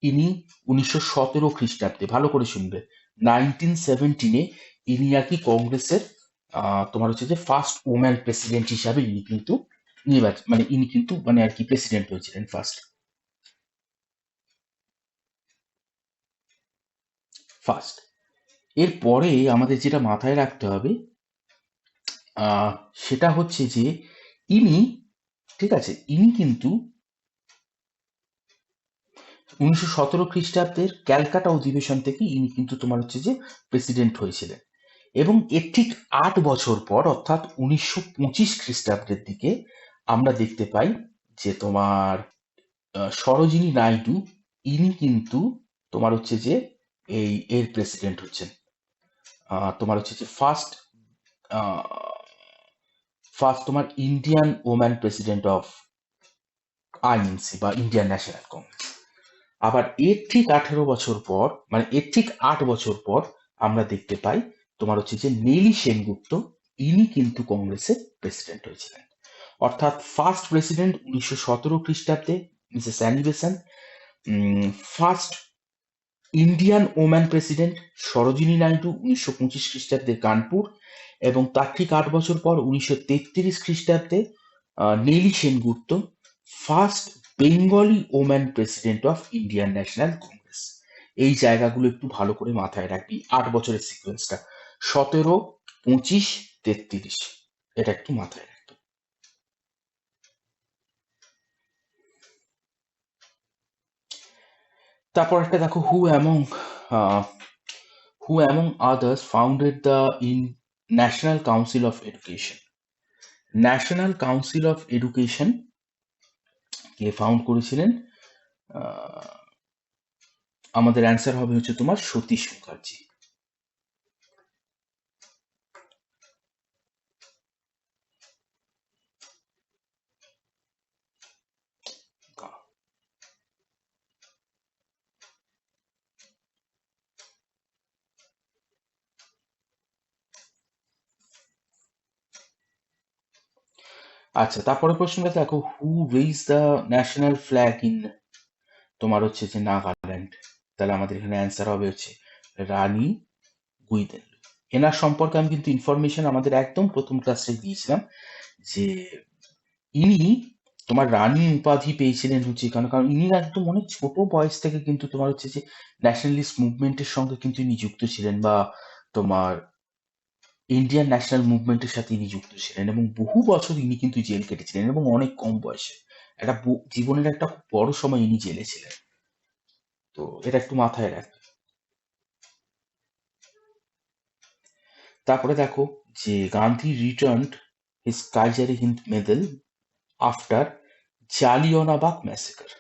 ইনি 1917 খ্রিস্টাব্দে, ভালো করে শুনবে, 1917-এ ইনি আর কি কংগ্রেসের তোমার হচ্ছে যে ফার্স্ট ওম্যান প্রেসিডেন্ট হিসাবে ইনি কিন্তু মানে ইনি কিন্তু মানে আর কি প্রেসিডেন্ট হয়েছিলেন ফার্স্ট। ফার্স্ট এরপরে আমাদের যেটা মাথায় রাখতে হবে আহ, সেটা হচ্ছে যে ইনি, ঠিক আছে, ইনি কিন্তু 1917 খ্রিস্টাব্দের ক্যালকাটা অধিবেশন থেকে ইনি কিন্তু তোমার হচ্ছে যে প্রেসিডেন্ট হয়েছিলেন। এবং এর ঠিক 8 বছর পর অর্থাৎ 1925 খ্রিস্টাব্দের দিকে আমরা দেখতে পাই যে তোমার সরোজিনী নাইডু, ইনি কিন্তু তোমার হচ্ছে যে এর প্রেসিডেন্ট হচ্ছেন, তোমার হচ্ছে যে ফার্স্ট ফার্স্ট তোমার Indian woman president of INC বা ইন্ডিয়ান ন্যাশনাল কংগ্রেস। আবার এর ঠিক 18 বছর পর, মানে এর ঠিক 8 বছর পর আমরা দেখতে পাই তোমার হচ্ছে যে নেলি সেনগুপ্ত, ইনি কিন্তু কংগ্রেসের প্রেসিডেন্ট হয়েছিলেন। অর্থাৎ ফার্স্ট প্রেসিডেন্ট 1917 খ্রিস্টাব্দে Mrs Annie Besant, first Indian woman president Sarojini Naidu 1925 খ্রিস্টাব্দে কানপুর, এবং তার ঠিক 8 বছর পর 1933 খ্রিস্টাব্দে Nellie Sengupta, first Bengali woman president of Indian national Congress. এই জায়গাগুলো একটু ভালো করে মাথায় রাখবি, 8 বছরের সিকোয়েন্সটা, 17, 25, 33, এটা একটু মাথায় রাখবি। তারপর একটা দেখো, who among others founded the National Council of Education? National council of education K found করেছিলেন? আহ, আমাদের অ্যান্সার হবে হচ্ছে তোমার সতীশ মুখার্জি। আচ্ছা, তারপরে প্রশ্নটা দেখো, who raise the national flag in তোমার হচ্ছে যে নাগাল্যান্ড? তাহলে আমাদের এখানে অ্যান্সার হবে হচ্ছে রানী গুইদেনলু। এনার সম্পর্কে আমি কিন্তু ইনফরমেশন আমাদের একদম প্রথম ক্লাসে দিয়েছিলাম, যে ইনি তোমার রানী উপাধি পেয়েছিলেন হচ্ছে কারণ কারণ ইনি একদম অনেক ছোট বয়স থেকে কিন্তু তোমার হচ্ছে যে ন্যাশনালিস্ট মুভমেন্টের সঙ্গে কিন্তু ইনি যুক্ত ছিলেন, বা তোমার ইন্ডিয়ান ন্যাশনাল মুভমেন্টের সাথে ইনি যুক্ত ছিলেন, এবং বহু বছর ইনি কিন্তু জেল কেটেছিলেন এবং অনেক কম বয়সে, একটা জীবনের একটা খুব বড় সময় ইনি জেলে ছিলেন। তো এটা একটু মাথায় রাখবে। তারপরে দেখো যে Gandhi returned his Kaisari Hind medal after Jallianwala Bagh massacre.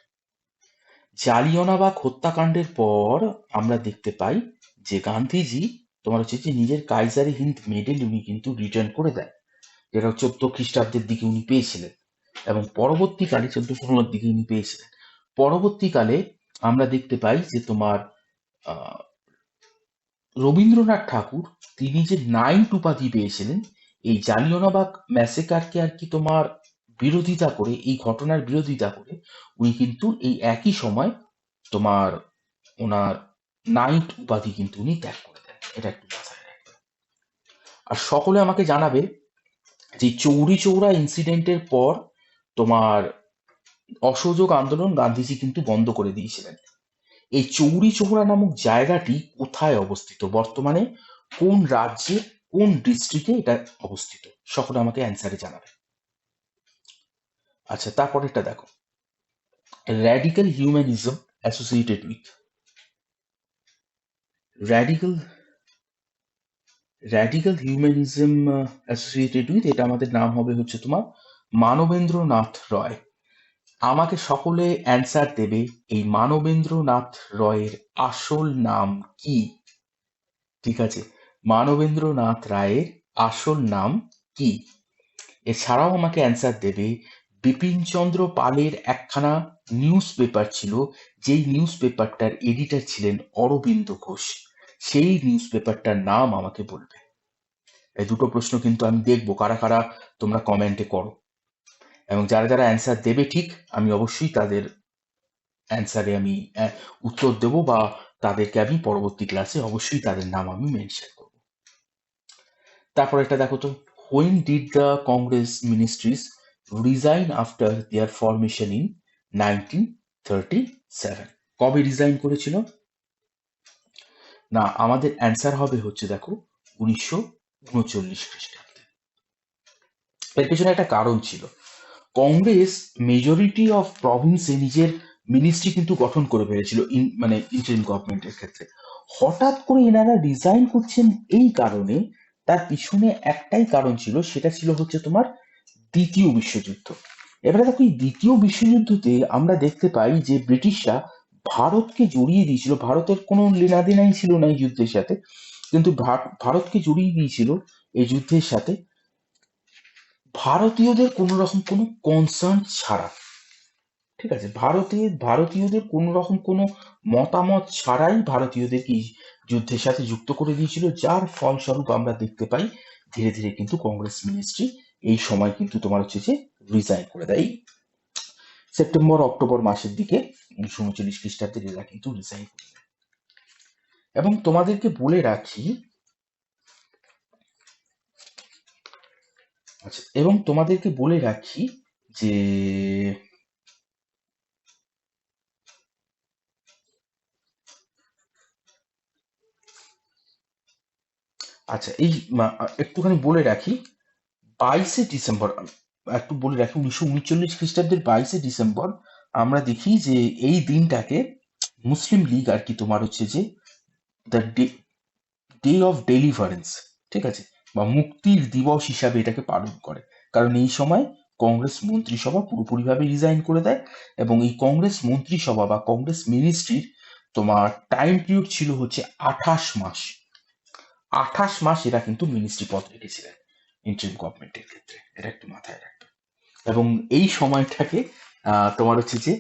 Jallianwala Bagh হত্যাকাণ্ডের পর আমরা দেখতে পাই যে গান্ধীজি তোমার হচ্ছে যে নিজের কাইজারি হিন্দ মেডেল উনি কিন্তু রিটার্ন করে দেন, যেটা 14 খ্রিস্টাব্দের দিকে উনি পেয়েছিলেন, এবং পরবর্তীকালে 1415 দিকে উনি পেয়েছিলেন। পরবর্তীকালে আমরা দেখতে পাই যে তোমার আহ, রবীন্দ্রনাথ ঠাকুর, তিনি যে নাইট উপাধি পেয়েছিলেন এই জালিয়ানওয়ালাবাগ ম্যাসেকারকে আর কি তোমার বিরোধিতা করে, এই ঘটনার বিরোধিতা করে উনি কিন্তু এই একই সময় তোমার ওনার নাইট উপাধি কিন্তু উনি ত্যাগ করে দেন। এটা একটু মাথায় রাখবে। আর সকলে আমাকে জানাবে যে চৌরি চৌরা ইনসিডেন্টের পর তোমার অসহযোগ আন্দোলন গান্ধীজি কিন্তু বন্ধ করে দিয়েছিলেন। এই চৌরি চৌরা নামক জায়গাটি কোথায় অবস্থিত, বর্তমানে কোন রাজ্যের কোন ডিস্ট্রিক্টে এটা অবস্থিত? সকলে আমাকে অ্যান্সারে জানাবে। আচ্ছা, তারপরেরটা দেখো, radical humanism associated with, radical radical humanism associated with, এটা আমাদের নাম হবে হচ্ছে তোমার মানবেন্দ্রনাথ রয়। আমাকে সকলে অ্যান্সার দেবে, এই মানবেন্দ্রনাথ রয়ের আসল নাম কি? ঠিক আছে, মানবেন্দ্রনাথ রায়ের আসল নাম কি? এছাড়াও আমাকে অ্যান্সার দেবে, বিপিনচন্দ্র পালের একখানা নিউজ পেপার ছিল, যেই নিউজ পেপারটার এডিটর ছিলেন অরবিন্দ ঘোষ, সেই নিউজ পেপারটার নাম আমাকে বলবে। এই দুটো প্রশ্ন কিন্তু আমি দেখবো কারা কারা তোমরা কমেন্টে করো, এবং যারা যারা অ্যান্সার দেবে ঠিক, আমি অবশ্যই তাদের অ্যান্সারে আমি উত্তর দেবো, বা তাদেরকে আমি পরবর্তী ক্লাসে অবশ্যই তাদের নাম আমি মেনশন করবো। তারপর একটা দেখো তো, when did the Congress ministries resign after their formation in 1937? কবে রিজাইন করেছিল? না, আমাদের অ্যান্সার হবে হচ্ছে দেখো 1939 খ্রিস্টাব্দে। এর পেছনে একটা কারণ ছিল, কংগ্রেস মেজরিটি অফ প্রভিন্সে নিজের মিনিস্ট্রি কিন্তু গঠন করে ফেলেছিল, মানে ইন্টারিম গভর্নমেন্টের ক্ষেত্রে। হঠাৎ করে এনারা রিজাইন করছেন এই কারণে, তার পিছনে একটাই কারণ ছিল, সেটা ছিল হচ্ছে তোমার দ্বিতীয় বিশ্বযুদ্ধ। এবারে দেখো, এই দ্বিতীয় বিশ্বযুদ্ধতে আমরা দেখতে পাই যে ব্রিটিশরা ভারতকে জড়িয়ে দিয়েছিল, ভারতের কোনো লেনাদেনাই ছিল না এই যুদ্ধের সাথে, কিন্তু ভারতকে জড়িয়ে দিয়েছিল এই যুদ্ধের সাথে ভারতীয়দের কোন রকম কোনো কনসার্ন ছাড়া। ঠিক আছে, ভারতীয়দের কোন রকম কোনো মতামত ছাড়াই ভারতীয়দেরকে এই যুদ্ধের সাথে যুক্ত করে দিয়েছিল, যার ফলস্বরূপ আমরা দেখতে পাই ধীরে ধীরে কিন্তু কংগ্রেস মিনিস্ট্রি এই সময় কিন্তু তোমার হচ্ছে যে রিজাইন করে দেয়। সেপ্টেম্বর অক্টোবর মাসের দিকে 1939 খ্রিস্টাব্দে এরা কিন্তু রিজাইন করে দেয়। এবং তোমাদেরকে বলে রাখি, আচ্ছা, এবং তোমাদেরকে বলে রাখি যে আচ্ছা, এই একটুখানি বলে রাখি, 22শে ডিসেম্বর, একটু বলে রাখি, 1939 খ্রিস্টাব্দের 22শে ডিসেম্বর আমরা দেখি যে এই দিনটাকে মুসলিম লীগ আর কি তোমার হচ্ছে যে দ্য ডে অফ ডেলিভারেন্স, ঠিক আছে, বা মুক্তির দিবস হিসাবে এটাকে পালন করে। কারণ এই সময় কংগ্রেস মন্ত্রিসভা পুরোপুরিভাবে রিজাইন করে দেয়, এবং এই কংগ্রেস মন্ত্রিসভা বা কংগ্রেস মিনিস্ট্রির তোমার টাইম পিরিয়ড ছিল হচ্ছে 28 মাস। 28 মাস এরা কিন্তু মিনিস্ট্রি পদ রেখেছিলেন ইন্টারিম গভর্নমেন্টের ক্ষেত্রে, এটা একটু মাথায় রাখবে। এবং এই সময়টাকে তোমার হচ্ছে যে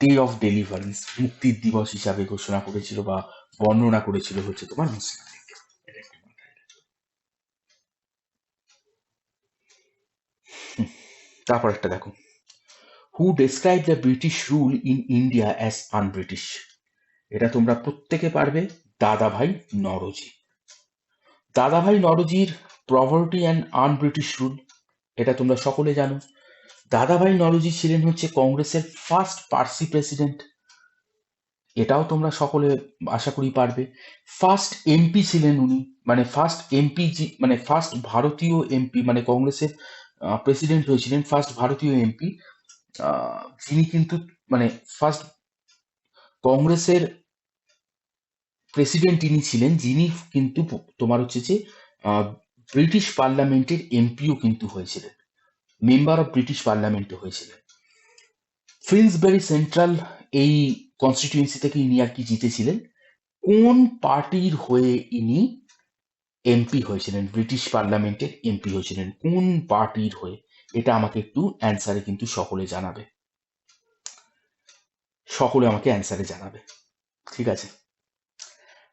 ডে অফ ডেলিভারেন্স, মুক্তির দিবস হিসাবে ঘোষণা করেছিল বা বর্ণনা করেছিল হচ্ছে তোমার মুসলিম লীগ। এটা একটু মাথায় রাখবে। তারপর একটা দেখো, who describe the British rule in India as un-British? এটা তোমরা প্রত্যেকে পারবে, দাদাভাই নরজি। দাদাভাই নরজির প্রভার্টি অ্যান্ড আনব্রিটিশ রুল, এটা তোমরা সকলে জানো। দাদাভাই নরজি ছিলেন হচ্ছে কংগ্রেসের ফার্স্ট পার্সি প্রেসিডেন্ট, এটাও তোমরা সকলে আশা করি পারবে। ফার্স্ট এমপি ছিলেন উনি, মানে ফার্স্ট এমপি, মানে ফার্স্ট ভারতীয় এমপি, মানে কংগ্রেসের প্রেসিডেন্ট হয়েছিলেন ফার্স্ট ভারতীয় এমপি, যিনি কিন্তু মানে ফার্স্ট কংগ্রেসের প্রেসিডেন্ট তিনি ছিলেন, যিনি কিন্তু তোমার হচ্ছে যে ব্রিটিশ পার্লামেন্টের এমপিও কিন্তু হয়েছিলেন, মেম্বার অফ ব্রিটিশ পার্লামেন্টও হয়েছিলেন। ফিন্সবেরি সেন্ট্রাল এই কনস্টিটিউয়েন্সি থেকে ইনি আর কি জিতেছিলেন। কোন পার্টির হয়ে ইনি এমপি হয়েছিলেন, ব্রিটিশ পার্লামেন্টের এমপি হয়েছিলেন, কোন পার্টির হয়ে? এটা আমাকে একটু অ্যান্সারে কিন্তু সকলে জানাবে, সকলে আমাকে অ্যান্সারে জানাবে, ঠিক আছে?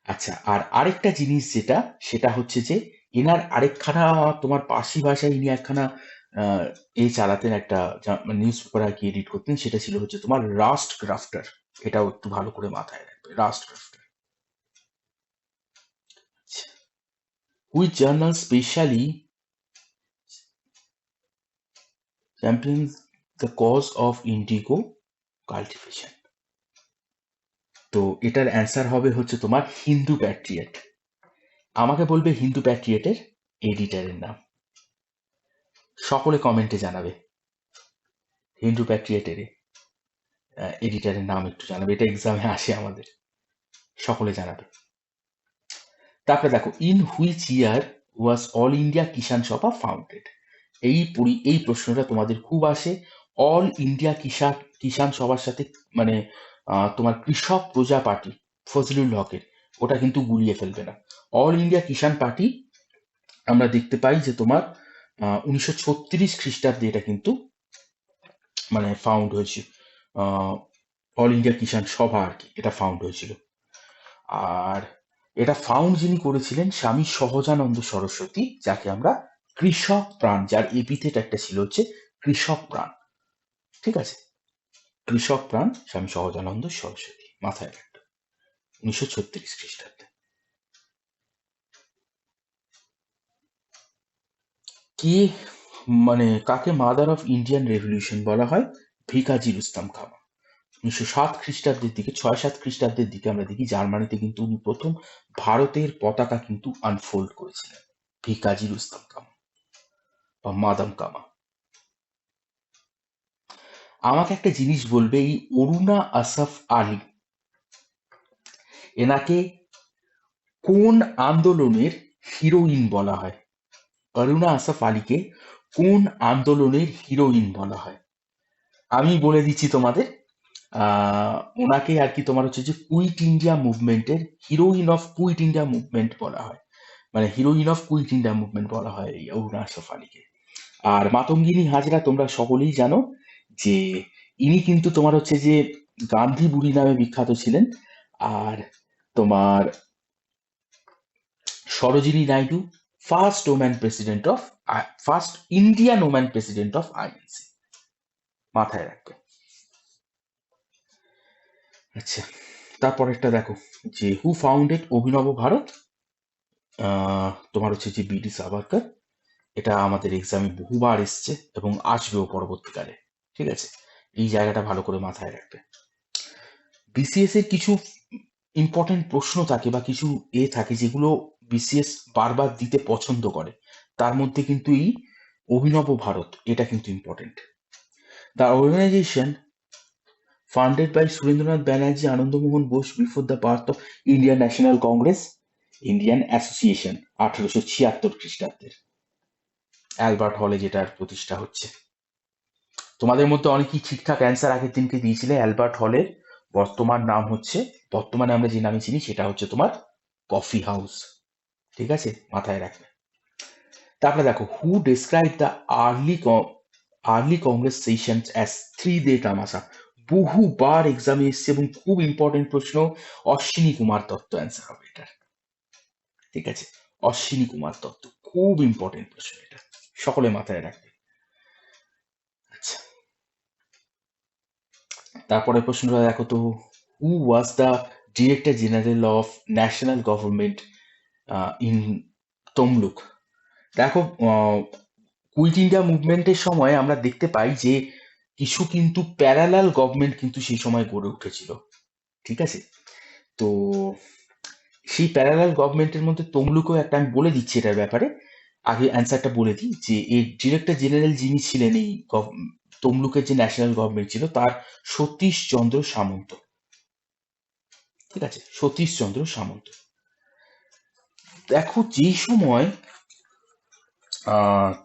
আচ্ছা, আর আরেকটা জিনিস যেটা, সেটা হচ্ছে যে এনার আরেকখানা তোমার পার্সি ভাষায় ইনি একখানা এ চালাতেন, একটা নিউজ পেপার আর কি এডিট করতেন, সেটা ছিল হচ্ছে তোমার রাস্ট ক্রাফটার। এটাও একটু ভালো করে মাথায় রাখবে, Rast Goftar. Which journal specially champion the cause of indigo cultivation? তো এটার অ্যান্সার হবে হচ্ছে তোমার হিন্দু প্যাট্রিয়ট। আমাকে বলবে হিন্দু প্যাট্রিয়টের এডিটারের নাম, সকলে কমেন্টে জানাবে হিন্দু প্যাট্রিয়টের এডিটারের নাম একটু জানাবে, এটা এক্সামে আসে আমাদের, সকলে জানাবে। তারপরে দেখো, in which year was All India Kisan Sabha founded? এই প্রশ্নটা তোমাদের খুব আসে। অল ইন্ডিয়া কিষাণ সভার সাথে মানে তোমার কৃষক প্রজা পার্টি ফজলুল হকের, ওটা কিন্তু গুলিয়ে ফেলবে না। অল ইন্ডিয়া কিষাণ পার্টি আমরা দেখতে পাই যে তোমার 1936 খ্রিস্টাব্দে এটা কিন্তু মানে ফাউন্ড হয়েছিল, অল ইন্ডিয়া কিষাণ সভা আর কি, এটা ফাউন্ড হয়েছিল। আর এটা ফাউন্ড যিনি করেছিলেন স্বামী সহজানন্দ সরস্বতী, যাকে আমরা কৃষক প্রাণ, যার এপিথেট একটা ছিল হচ্ছে কৃষক প্রাণ। ঠিক আছে, কৃষক প্রাণ স্বামী সহজানন্দ সরস্বতী, মাথায় রাখবে, 1936 খ্রিস্টাব্দে। কে মানে কাকে মাদার অফ ইন্ডিয়ান রেভলিউশন বলা হয়? ভিকাজি রুস্তম খাঁ। 1907 খ্রিস্টাব্দের দিকে, 6-7 খ্রিস্টাব্দের দিকে আমরা দেখি জার্মানিতে কিন্তু উনি প্রথম ভারতের পতাকা কিন্তু আনফোল্ড করেছিলেন, ভিকাজি রুস্তম কামা বা মাদাম কামা। আমাকে একটা জিনিস বলবে, এই অরুণা আসফ আলী, এনাকে কোন আন্দোলনের হিরোইন বলা হয়? অরুণা আসফ আলীকে কোন আন্দোলনের হিরোইন বলা হয়? আমি বলে দিচ্ছি তোমাদের, ওনাকে আর কি তোমার হচ্ছে যে কুইট ইন্ডিয়া মুভমেন্টের heroine of Quit India movement বলা হয়, মানে heroine of Quit India movement বলা হয় এই অরুণা আসফ আলীকে। আর মাতঙ্গিনী হাজরা তোমরা সকলেই জানো যে ইনি কিন্তু তোমার হচ্ছে যে গান্ধী বুড়ি নামে বিখ্যাত ছিলেন। আর তোমার Sarojini Naidu, first Indian woman president of INC, মাথায় রাখবে। আচ্ছা, তারপরেরটা দেখো, যে হু ফাউন্ডেড অভিনব ভারত? তোমার হচ্ছে যে বিডি সাভারকর। এটা আমাদের এক্সামে বহুবার এসছে এবং আসবেও পরবর্তীকালে। ঠিক আছে, এই জায়গাটা ভালো করে মাথায় রাখবে। বিসিএস এর কিছু ইম্পর্টেন্ট প্রশ্ন থাকে বা কিছু থাকে যেগুলো বিসিএস বারবার দিতে পছন্দ করে, তার মধ্যে কিন্তু এই অভিনব ভারত এটা কিন্তু important. The organization funded by Surendranath Banerjee, Anandamohan Bose before the birth of Indian national Congress, Indian Association, 1876 খ্রিস্টাব্দের অ্যালবার্ট হলে যেটার প্রতিষ্ঠা হচ্ছে। তোমাদের মধ্যে অনেকেই ঠিকঠাক অ্যান্সার আগের দিনকে দিয়েছিলে। অ্যালবার্ট হলের বর্তমান নাম হচ্ছে, বর্তমানে আমরা যে নামে চিনি সেটা হচ্ছে তোমার কফি হাউস। ঠিক আছে, মাথায় রাখবে। তারপরে দেখো, who describe the early Congress sessions as 3 day tamasha? বহুবার এক্সামে এসছে এবং খুব ইম্পর্টেন্ট প্রশ্ন। অশ্বিনী কুমার দত্ত অ্যান্সার হবে এটা। ঠিক আছে, অশ্বিনী কুমার দত্ত, খুব ইম্পর্টেন্ট প্রশ্ন এটা, সকলে মাথায় রাখবে। আচ্ছা, তারপরে প্রশ্নটা দেখো তো, who was the director general of national government in Tamluk? দেখো, কুইট ইন্ডিয়া মুভমেন্টের সময় আমরা দেখতে পাই যে কিছু কিন্তু প্যারালাল গভর্নমেন্ট কিন্তু সেই সময় গড়ে উঠেছিল। ঠিক আছে, তো সেই প্যারালাল গভর্নমেন্টের মধ্যে তমলুকও একটা, আমি বলে দিচ্ছি এটার ব্যাপারে, আগে অ্যান্সারটা বলে দিই, যে এর ডিরেক্টর জেনারেল যিনি ছিলেন এই তমলুকের যে ন্যাশনাল গভর্নমেন্ট ছিল তার সতীশ চন্দ্র সামন্ত। ঠিক আছে, সতীশ চন্দ্র সামন্ত। দেখো, যেই সময়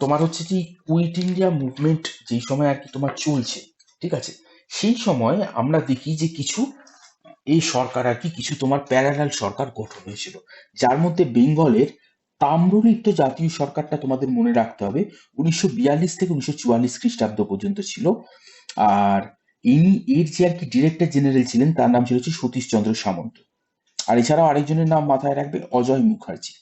তোমার হচ্ছে যে কুইট ইন্ডিয়া মুভমেন্ট যেই সময় আর কি তোমার চলছে, ঠিক আছে, সেই সময় আমরা দেখি যে কিছু এই সরকার আর কি কিছু তোমার প্যারালাল সরকার গঠন হয়েছিল, যার মধ্যে বেঙ্গলের তাম্রলিপ্ত জাতীয় সরকারটা তোমাদের মনে রাখতে হবে 1942 থেকে 1944 খ্রিস্টাব্দ পর্যন্ত ছিল। আর এর যে আর কি ডিরেক্টর জেনারেল ছিলেন তার নাম ছিল হচ্ছে সতীশ চন্দ্র সামন্ত। আর এছাড়াও আরেকজনের নাম মাথায় রাখবে, অজয় মুখার্জি।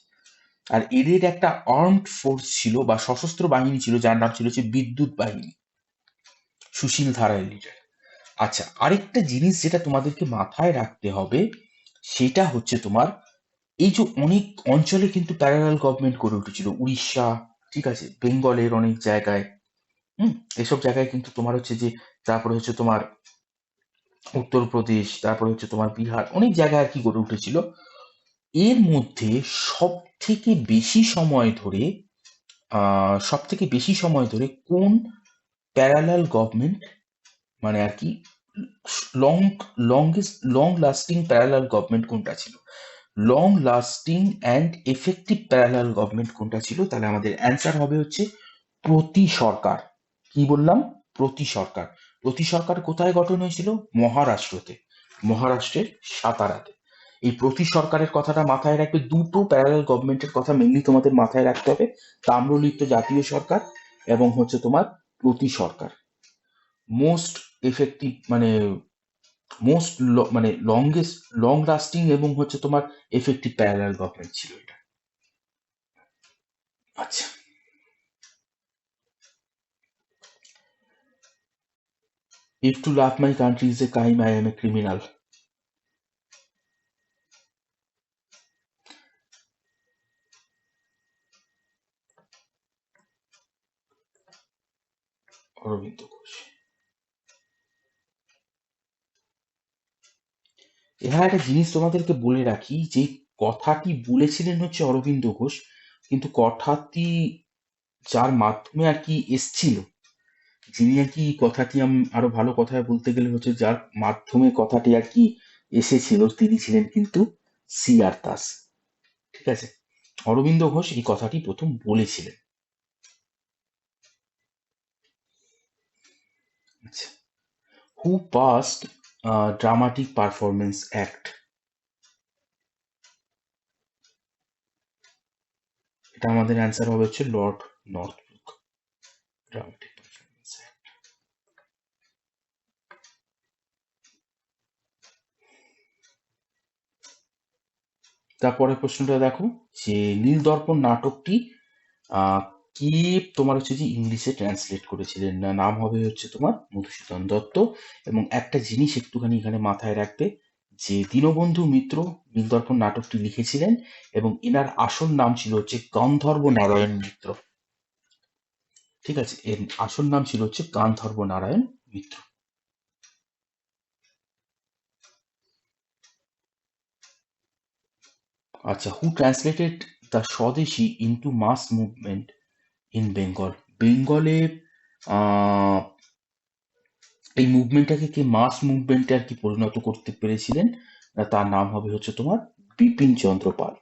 আর এদের একটা আর্মড ফোর্স ছিল বা সশস্ত্র বাহিনী ছিল যার নাম ছিল হচ্ছে বিদ্যুৎ বাহিনী, সুশীল ধারার লিডার। আচ্ছা, আরেকটা জিনিস যেটা তোমাদেরকে মাথায় রাখতে হবে সেটা হচ্ছে তোমার এই যে অনেক অঞ্চলে কিন্তু প্যারালাল গভর্নমেন্ট গড়ে উঠেছিল, উড়িষ্যা, ঠিক আছে, বেঙ্গলের অনেক জায়গায়, এসব জায়গায় কিন্তু তোমার হচ্ছে যে, তারপরে হচ্ছে তোমার উত্তরপ্রদেশ, তারপরে হচ্ছে তোমার বিহার, অনেক জায়গায় আর কি গড়ে উঠেছিল। এর মধ্যে সব থেকে বেশি সময় ধরে কোন প্যারালাল গভর্নমেন্ট, মানে আর কি লং লাস্টিং প্যারালাল গভর্নমেন্ট কোনটা ছিল, long lasting and effective parallel government কোনটা ছিল? তাহলে আমাদের অ্যান্সার হবে হচ্ছে প্রতি সরকার। কি বললাম? প্রতি সরকার। প্রতি সরকার কোথায় গঠন হয়েছিল? মহারাষ্ট্রতে, মহারাষ্ট্রের সাতারাতে। এই প্রতি সরকারের কথাটা মাথায় রাখবে। দুটো প্যারালাল গভর্নমেন্টের কথা মেনলি তোমাদের মাথায় রাখতে হবে, তাম্রলিপ্ত জাতীয় সরকার এবং হচ্ছে তোমার প্রতি সরকার। মোস্ট এফেক্টিভ, মানে মোস্ট মানে লং লাস্টিং এবং হচ্ছে তোমার এফেক্টিভ প্যারালাল গভর্নমেন্ট ছিল এটা। আচ্ছা, if to love my country is a crime, I am a criminal. Aurobindo Ghosh. এখানে একটা জিনিস তোমাদেরকে বলে রাখি, যে কথাটি বলেছিলেন হচ্ছে অরবিন্দ ঘোষ, কিন্তু কথাটি যার মাধ্যমে আর কি এসছিল, যিনি আর কি কথাটি আরো ভালো কথায় বলতে গেলে হচ্ছে যার মাধ্যমে কথাটি আর কি এসেছিল, তিনি ছিলেন কিন্তু সি আর দাস। ঠিক আছে, অরবিন্দ ঘোষ এই কথাটি প্রথম বলেছিলেন। আচ্ছা, হু পাস্ট ড্রামাটিক পারফরমেন্স অ্যাক্ট? এটা আমাদের অ্যান্সার হবে হচ্ছে Lord Northbrook. Dramatic performance act. তারপরে প্রশ্নটা দেখো, যে নীলদর্পণ নাটকটি আহ কি তোমার হচ্ছে যে ইংলিশে ট্রান্সলেট করেছিলেন? না, নাম হবে হচ্ছে তোমার মধুসূদন দত্ত। এবং একটা জিনিস একটুখানি এখানে মাথায় রাখবে, যে দীনবন্ধু মিত্র নীলদর্পণ নাটকটি লিখেছিলেন এবং এনার আসল নাম ছিল হচ্ছে গান্ধর্ব নারায়ণ মিত্র। ঠিক আছে, এর আসল নাম ছিল হচ্ছে গান্ধর্ব নারায়ণ মিত্র। আচ্ছা, who translated the Swadeshi into mass movement in Bengal? বেঙ্গলে আহ এই মুভমেন্টটাকে কে মাস মুভমেন্টে আর কি পরিণত করতে পেরেছিলেন? তার নাম হবে হচ্ছে তোমার বিপিন চন্দ্র পাল।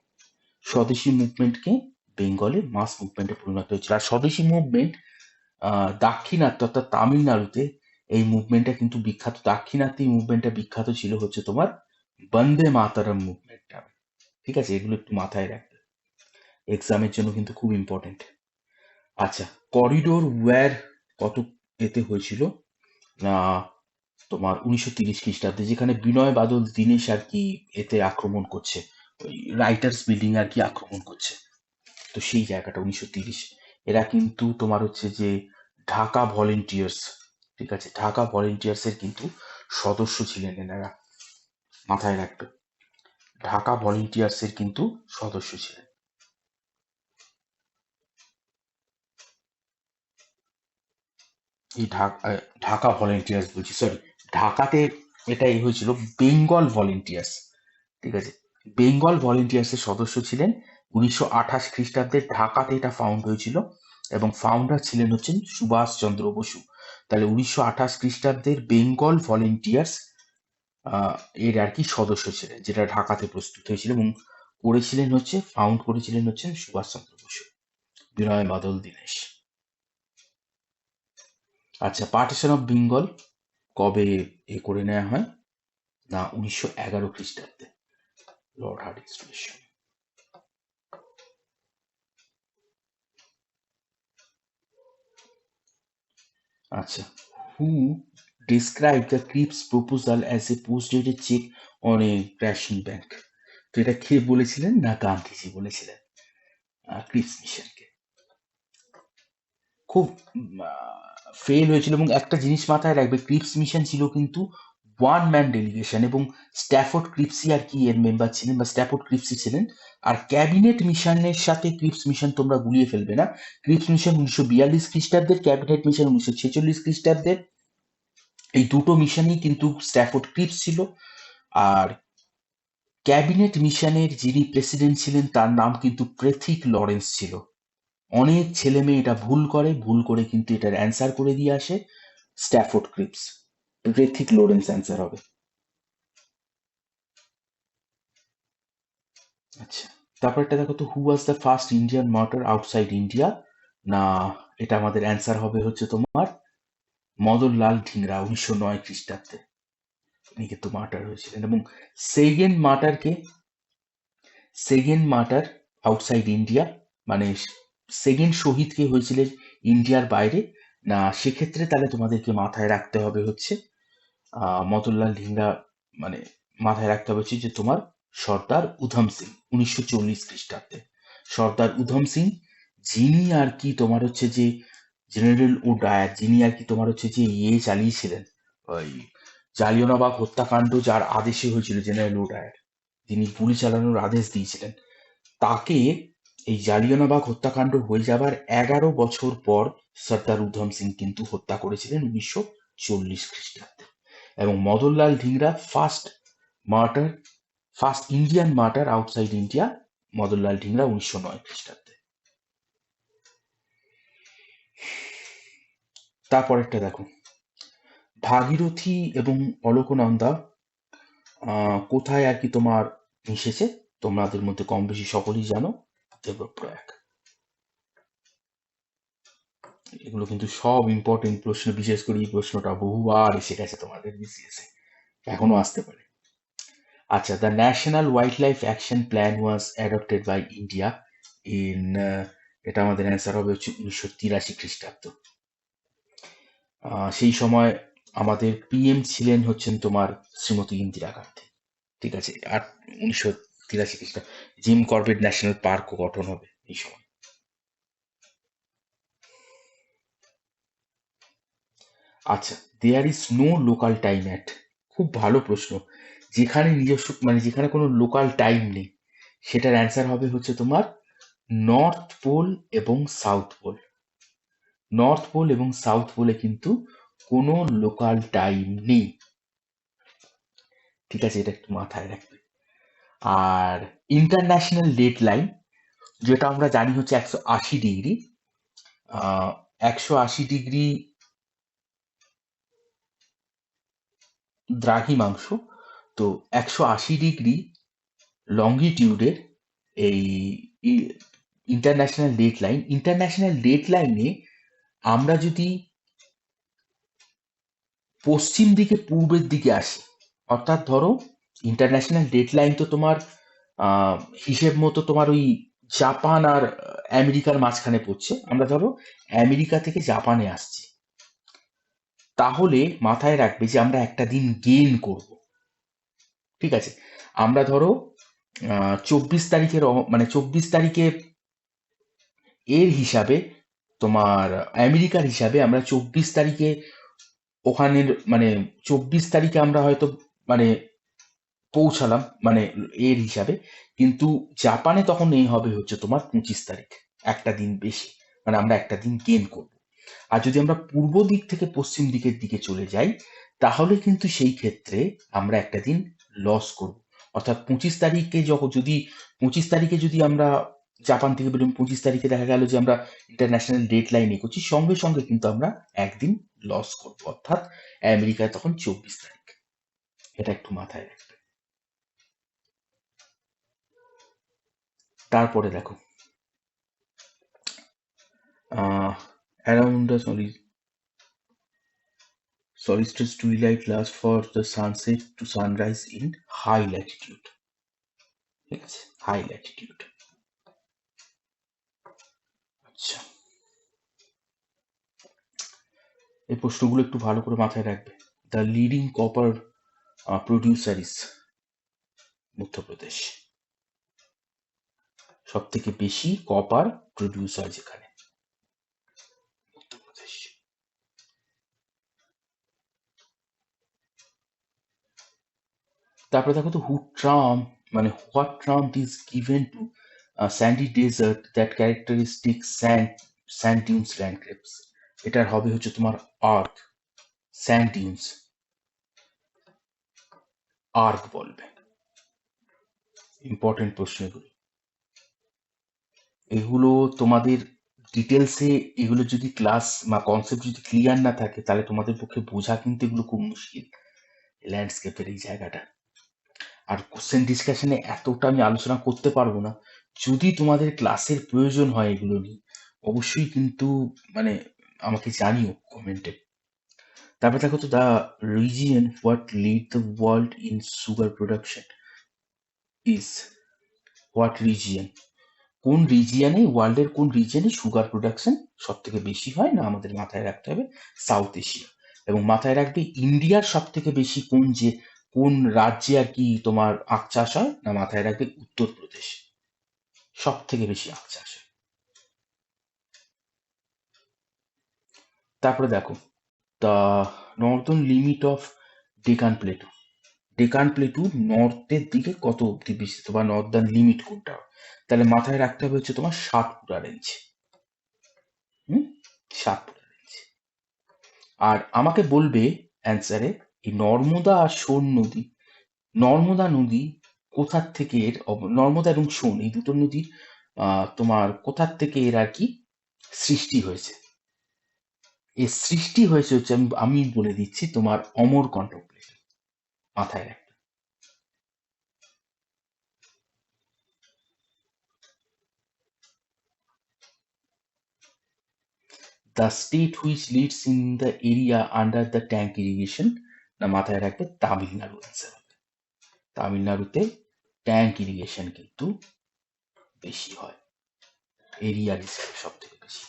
স্বদেশী মুভমেন্টকে বেঙ্গলে মাস মুভমেন্টে পরিণত হয়েছিল। আর স্বদেশী মুভমেন্ট দাক্ষিণাত্য অর্থাৎ তামিলনাড়ুতে এই মুভমেন্টটা কিন্তু বিখ্যাত। দাক্ষিণাত্যে এই মুভমেন্টটা বিখ্যাত ছিল হচ্ছে তোমার বন্দে মাতারম মুভমেন্টটা। ঠিক আছে, এগুলো একটু মাথায় রাখবে, এক্সামের জন্য কিন্তু খুব ইম্পর্টেন্ট। আচ্ছা, করিডোর ওয়্যার কত এতে হয়েছিল? না, তোমার 1930 খ্রিস্টাব্দে, যেখানে বিনয় বাদল দীনেশ আর কি এতে আক্রমণ করছে, ওই রাইটার্স বিল্ডিং আর কি আক্রমণ করছে। তো সেই জায়গাটা 1930। এরা কিন্তু তোমার হচ্ছে যে ঢাকা ভলেন্টিয়ার্স, ঠিক আছে, ঢাকা ভলেন্টিয়ার্স এর কিন্তু সদস্য ছিলেন এনারা, মাথায় রাখবে, ঢাকা ভলেন্টিয়ার্স এর কিন্তু সদস্য ছিলেন। এই ঢাকা ভলেন্টিয়ার্স বলছি, সরি, ঢাকাতে এটাই হয়েছিল বেঙ্গল ভলেন্টিয়ার্স। ঠিক আছে, বেঙ্গল ভলেন্টিয়ার্সের সদস্য ছিলেন। 1928 খ্রিস্টাব্দে ঢাকাতে এটা ফাউন্ড হয়েছিল এবং ফাউন্ডার ছিলেন হচ্ছেন সুভাষচন্দ্র বসু। তাহলে 1928 খ্রিস্টাব্দের বেঙ্গল ভলেন্টিয়ার্স এর আর কি সদস্য ছিলেন, যেটা ঢাকাতে প্রস্তুত হয়েছিল এবং করেছিলেন হচ্ছে, ফাউন্ড করেছিলেন হচ্ছেন সুভাষচন্দ্র বসু, বিনয় বাদল দীনেশ। আচ্ছা, পার্টিশন অফ বেঙ্গল কবে করে নেওয়া হয়? না, 1911 খ্রিস্টাব্দে, লর্ড হার্ডিঞ্জ কমিশন। আচ্ছা, হু described the Cripps proposal as a post-dated check on a crashing bank? তো এটা কে বলেছিলেন? না, গান্ধীজি বলেছিলেন ক্রিপস মিশনকে। খুব ফেল হয়েছিল। এবং একটা জিনিস মাথায় রাখবে, ক্রিপস মিশন ছিল কিন্তু ওয়ান ম্যান ডেলিগেশন এবং স্ট্যাফোর্ড ক্রিপসি আর কি এর মেম্বার ছিলেন, বা স্ট্যাফোর্ড ক্রিপসি ছিলেন। আর ক্যাবিনেট মিশনের সাথে ক্রিপস মিশন তোমরা গুলিয়ে ফেলবে না। ক্রিপস মিশন 1942 খ্রিস্টাব্দের, ক্যাবিনেট মিশন 1946 খ্রিস্টাব্দের। এই দুটো মিশনই কিন্তু স্ট্যাফোর্ড ক্রিপস ছিল। আর ক্যাবিনেট মিশনের যিনি প্রেসিডেন্ট ছিলেন তার নাম কিন্তু প্রেথিক লরেন্স ছিল। অনেক ছেলে মেয়ে এটা ভুল করে কিন্তু এটার অ্যান্সার করে দিয়ে আসে Stafford Cripps. Pethick Lawrence answer হবে। আচ্ছা, তারপরটা দেখো তো, who was the first Indian martyr outside India? না, এটা আমাদের অ্যান্সার হবে হচ্ছে তোমার মদনলাল ধিংরা, 1909 খ্রিস্টাব্দে উনি কিন্তু মার্টার হয়েছিলেন। এবং সেকেন্ড মার্টারকে, সেকেন্ড মার্টার আউটসাইড ইন্ডিয়া মানে সেকেন্ড শহীদ কে হয়েছিলেন ইন্ডিয়ার বাইরে? না, সেক্ষেত্রে তাহলে তোমাদেরকে মাথায় রাখতে হবে হচ্ছে মদনলাল ধিংরা মানে মাথায় রাখতে হবে হচ্ছে যে তোমার সর্দার উধম সিং 1940 খ্রিস্টাব্দে সর্দার উধম সিং, যিনি আর কি তোমার হচ্ছে যে জেনারেল ও ডায়ার, যিনি আর কি তোমার হচ্ছে যে চালিয়েছিলেন ওই জালিয়ানওয়ালাবাগ হত্যাকাণ্ড, যার আদেশে হয়েছিল জেনারেল ও ডায়ার, যিনি গুলি চালানোর আদেশ দিয়েছিলেন, তাকে এই জালিয়ানওয়ালাবাগ হত্যাকাণ্ড হয়ে যাবার 11 বছর পর সর্দার উধম সিং কিন্তু হত্যা করেছিলেন 1940 খ্রিস্টাব্দে। এবং Madanlal Dhingra martyr first Indian martyr outside India, Madanlal Dhingra 1909 খ্রিস্টাব্দে। তারপরেরটা দেখো, ভাগীরথী এবং অলকনন্দা কোথায় আর কি তোমার মিশেছে? তোমাদের মধ্যে কম বেশি সকলেই জানো, দেবপ্রয়াগ। এগুলো কিন্তু সব ইম্পর্টেন্ট প্রশ্ন, বিশেষ করে এই প্রশ্নটা বহুবার এসে গেছে তোমাদের বিসিএস এ, এখনো আসতে পারে। আচ্ছা, the national wild life action plan was adopted by India in, এটা আমাদের অ্যান্সার হবে হচ্ছে 1983 খ্রিস্টাব্দ। সেই সময় আমাদের পিএম ছিলেন হচ্ছেন তোমার শ্রীমতী ইন্দিরা গান্ধী। ঠিক আছে, আর 1983 খ্রিস্টাব্দ জিম করবেট ন্যাশনাল পার্কও গঠন হবে এই সময়। আচ্ছা, there is no local time at, খুব ভালো প্রশ্ন। যেখানে নিজস্ব মানে যেখানে কোনো লোকাল টাইম নেই, সেটার অ্যান্সার হবে হচ্ছে তোমার নর্থ পোল এবং সাউথ পোল। নর্থ পোল এবং সাউথ পোলে কিন্তু কোনো লোকাল টাইম নেই। ঠিক আছে, এটা একটু মাথায় রাখবে। আর ইন্টারন্যাশনাল ডেড লাইন, যেটা আমরা জানি হচ্ছে 180 ডিগ্রি, 180 ডিগ্রি দ্রাঘিমাংশ, তো 180 ডিগ্রি লঙ্গিটিউডের এই ইন্টারন্যাশনাল ডেট লাইনে আমরা যদি পশ্চিম দিকে পূর্বের দিকে আসি, অর্থাৎ ধরো ইন্টারন্যাশনাল ডেট লাইন তো তোমার হিসেব মতো তোমার ওই জাপান আর আমেরিকার মাঝখানে পড়ছে, আমরা ধরো আমেরিকা থেকে জাপানে আসছি, তাহলে মাথায় রাখবে যে আমরা একটা দিন গেইন করব। ঠিক আছে, আমরা ধরো 24 তারিখের মানে 24 তারিখে এর হিসাবে তোমার আমেরিকার হিসাবে আমরা 24 তারিখে ওখানের মানে 24 তারিখে আমরা হয়তো মানে পৌঁছালাম মানে এর হিসাবে, কিন্তু জাপানে তখন এই হবে হচ্ছে তোমার 25 তারিখ, একটা দিন বেশি, মানে আমরা একটা দিন গেইন করব। আর যদি আমরা পূর্ব দিক থেকে পশ্চিম দিকের দিকে চলে যাই, তাহলে কিন্তু সেই ক্ষেত্রে আমরা একটা দিন লস করব। অর্থাৎ 25 তারিখে যদি 25 তারিখে যদি আমরা জাপান থেকে বেরোম, 25 তারিখে দেখা গেল যে আমরা ইন্টারন্যাশনাল ডেট লাইন এগোচ্ছি, সঙ্গে সঙ্গে কিন্তু আমরা একদিন লস করব, অর্থাৎ আমেরিকায় তখন 24 তারিখ। এটা একটু মাথায় রাখবে। তারপরে দেখো, around solstice twilight lasts for the sunset to sunrise in high latitude. ঠিক আছে, হাই ল্যাটিটিউড। আচ্ছা, এই প্রশ্নগুলো একটু ভালো করে মাথায় রাখবে। The leading copper producer is, Madhya Pradesh. সব থেকে বেশি কপার প্রডিউসার যেখানে, মধ্যপ্রদেশ। তারপরে দেখো তো, what term is given to sandy desert that characteristic sand dunes landscapes. এটার হবে হচ্ছে তোমার আর্ক, স্যান্ড ডিউন্স, আর্ক বলবে। ইম্পর্টেন্ট প্রশ্ন এগুলো। এগুলো তোমাদের ডিটেলসে, এগুলো যদি ক্লাস বা কনসেপ্ট যদি ক্লিয়ার না থাকে, তাহলে তোমাদের পক্ষে বোঝা কিন্তু এগুলো খুব মুশকিল, ল্যান্ডস্কেপের এই জায়গাটা। আর কোশ্চেন ডিসকাশনে এতটা আমি আলোচনা করতে পারবো না। যদি তোমাদের ক্লাসের প্রয়োজন হয় এগুলো নিয়ে, অবশ্যই কিন্তু মানে আমাকে জানিও কমেন্টে। তারপর দেখো তো, the region what lead the world in sugar production is, what region, কোন রিজিয়নে, ওয়ার্ল্ড এর কোন রিজিয়নে সুগার প্রোডাকশন সব থেকে বেশি হয়? না, আমাদের মাথায় রাখতে হবে সাউথ এশিয়া। এবং মাথায় রাখবে ইন্ডিয়ার সব থেকে বেশি কোন রাজ্যে আর কি তোমার আখ চাষ হয় না, মাথায় রাখবে উত্তরপ্রদেশ সব থেকে বেশি আখ চাষ হয়। তারপরে দেখো the northern limit of Deccan plateau. Deccan plateau নর্থের দিকে কত অব্দি বিস্তৃত বা নর্দার্ন লিমিট কোনটা, তাহলে মাথায় রাখতে হবে হচ্ছে তোমার সাতপুরা রেঞ্জ। সাতপুরা রেঞ্জ। আর আমাকে বলবে অ্যান্সারে এই নর্মদা আর সোন নদী, নর্মদা নদী কোথার থেকে নর্মদা এবং সোন এই দুটো নদীর তোমার কোথার থেকে এর আর কি সৃষ্টি হয়েছে। এর সৃষ্টি হয়েছে হচ্ছে আমি বলে দিচ্ছি তোমার অমরকণ্টক প্লেট। মাথায় রাখবে। The state which leads in the area under the tank irrigation, না মাথায় রাখবে তামিলনাড়ু অ্যান্সার হবে। তামিলনাড়ুতে ট্যাঙ্ক ইরিগেশন কিন্তু বেশি হয়, এরিয়ার হিসাবে সব থেকে বেশি।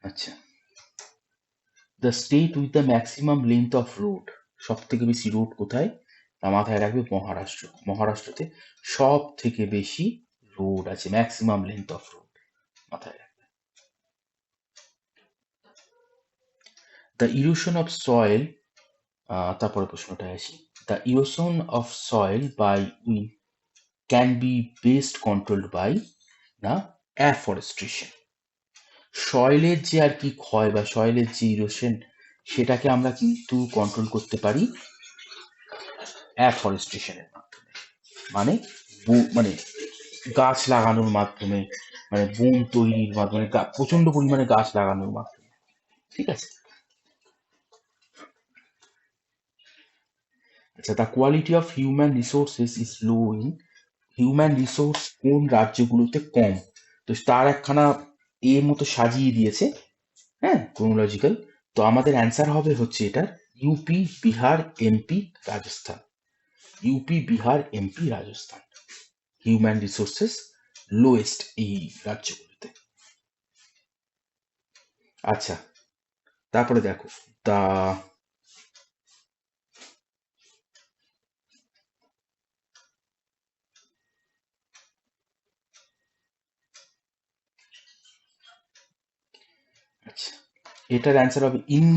আচ্ছা, the state with the maximum length of road, সব থেকে বেশি রোড কোথায়, তা মাথায় রাখবে মহারাষ্ট্র। মহারাষ্ট্রতে সব থেকে বেশি রোড আছে, ম্যাক্সিমাম লেন্থ অফ রোড মাথায় রাখবে। দ্য ইরোশন অফ সয়েল, তারপরে প্রশ্নটায় আসি, the erosion of soil by wind can be best controlled by না অ্যাফরেস্ট্রেশন। সয়েলের যে আর কি ক্ষয় বা সয়েলের যে ইরোশন সেটাকে আমরা কিন্তু কন্ট্রোল করতে পারি অ্যাফরেস্ট্রেশনের মাধ্যমে, মানে মানে গাছ লাগানোর মাধ্যমে, মানে বন তৈরির মাধ্যমে, প্রচন্ড পরিমাণে গাছ লাগানোর মাধ্যমে। ঠিক আছে। আচ্ছা, the quality of human resources is low in, human resource কোন রাজ্যগুলোতে কম, তো তার একখানা এর মতো সাজিয়ে দিয়েছে, হ্যাঁ, ক্রোনোলজিক্যাল। তো আমাদের অ্যান্সার হবে হচ্ছে এটার UP, Bihar, MP, Rajasthan. UP, Bihar, MP, Rajasthan human resources lowest এই রাজ্যগুলোতে। আচ্ছা, তারপরে দেখো দা আচ্ছা, এটার অ্যান্সার হবে in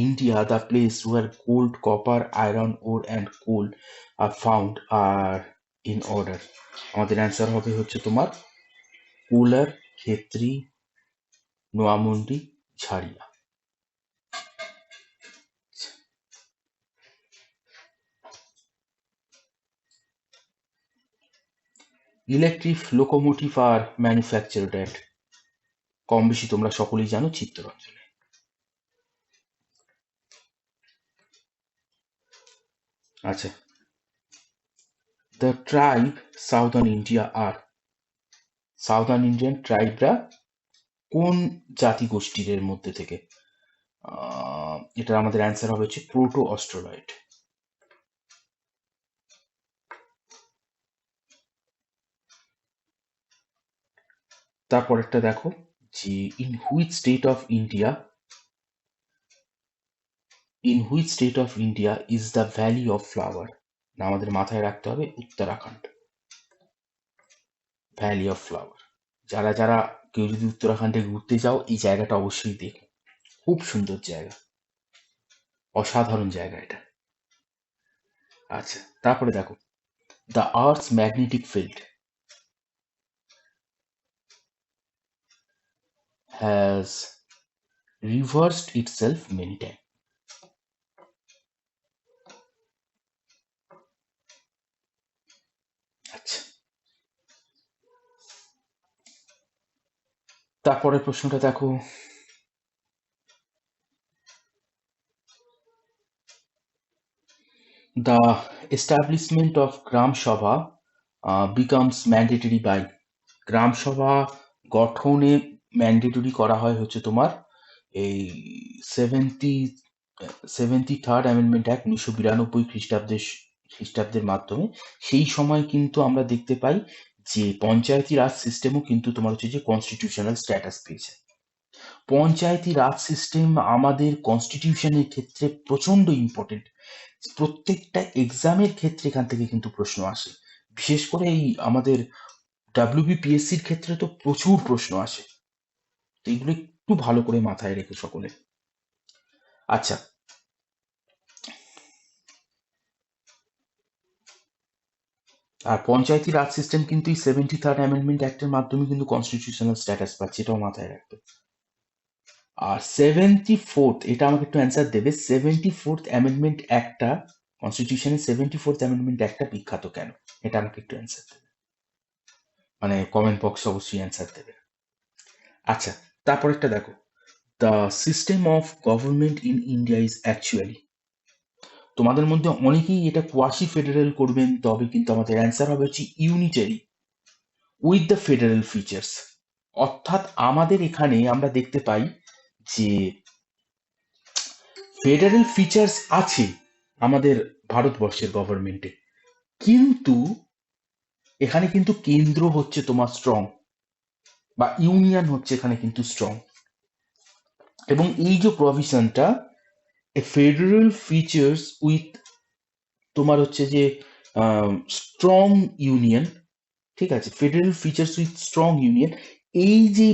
India the place where gold, copper, iron ore and coal are found are in order. আমাদের অ্যান্সার হবে হচ্ছে তোমার Kolar, Khetri, Noamundi, Jharia. Electric locomotive are manufactured at, কম বেশি তোমরা সকলেই জানো, চিত্তরঞ্জনে। আচ্ছা, the tribe southern India are, southern Indian ট্রাইবরা কোন জাতি গোষ্ঠীর মধ্যে থেকে, এটা আমাদের অ্যান্সার হবে হচ্ছে প্রোটো অস্ট্রোলয়েড। তারপরেরটা দেখো যে in which state of India is the valley of flower, না আমাদের মাথায় রাখতে হবে উত্তরাখণ্ড, ভ্যালি অফ ফ্লাওয়ার। যারা যারা কেউ যদি উত্তরাখণ্ডে ঘুরতে যাও এই জায়গাটা অবশ্যই দেখো, খুব সুন্দর জায়গা, অসাধারণ জায়গা এটা। আচ্ছা, তারপরে দেখো the earths magnetic field has reversed itself many times. আচ্ছা, তারপরের প্রশ্নটা দেখো the establishment of গ্রাম সভা becomes mandatory by, গ্রাম সভা গঠনে ম্যান্ডেটরি করা হয় হচ্ছে তোমার এই 73rd অ্যামেন্ডমেন্ট অ্যাক্ট 1992 খ্রিস্টাব্দের মাধ্যমে। সেই সময় কিন্তু আমরা দেখতে পাই যে পঞ্চায়েতি রাজ সিস্টেমও কিন্তু তোমার হচ্ছে যে কনস্টিটিউশনাল স্ট্যাটাস পেয়েছে। পঞ্চায়েতি রাজ সিস্টেম আমাদের কনস্টিটিউশনের ক্ষেত্রে প্রচন্ড ইম্পর্টেন্ট। প্রত্যেকটা এক্সামের ক্ষেত্রে এখান থেকে কিন্তু প্রশ্ন আসে, বিশেষ করে এই আমাদের ডাব্লিউবিপিএসসির ক্ষেত্রে তো প্রচুর প্রশ্ন আসে। তো এইগুলো একটু ভালো করে মাথায় রেখে সকলে। আচ্ছা, আর পঞ্চায়েতি রাজ সিস্টেম কিন্তু এই 73rd অ্যামেন্ডমেন্ট অ্যাক্টের মাধ্যমে কিন্তু কনস্টিটিউশনাল স্ট্যাটাস পাচ্ছে, এটাও মাথায় রাখবে। আর 74th, এটা আমাকে একটু অ্যান্সার দেবে, 74th অ্যামেন্ডমেন্ট অ্যাক্টটা, কনস্টিটিউশনের 74th অ্যামেন্ডমেন্ট অ্যাক্টটা বিখ্যাত কেন? এটা আমাকে একটু অ্যান্সার দেবে, মানে কমেন্ট বক্সে অবশ্যই অ্যান্সার দেবে। আচ্ছা, তারপর একটা দেখো, the system of government in India is actually, তোমাদের মধ্যে অনেকেই এটা কোয়াসি ফেডারেল করবেন, তবে কিন্তু আমাদের অ্যান্সার হবে হচ্ছে unitary with the federal features. অর্থাৎ আমাদের এখানে আমরা দেখতে পাই যে ফেডারেল ফিচার্স আছে আমাদের ভারতবর্ষের গভর্নমেন্টে, কিন্তু এখানে কিন্তু কেন্দ্র হচ্ছে তোমার স্ট্রং, বা ইউনিয়ন হচ্ছে এখানে কিন্তু স্ট্রং। এবং এই যে প্রভিশনটা, এ ফেডারেল ফিচার্স উইথ তোমার হচ্ছে যে স্ট্রং ইউনিয়ন, ঠিক আছে, federal features with strong union, এই যে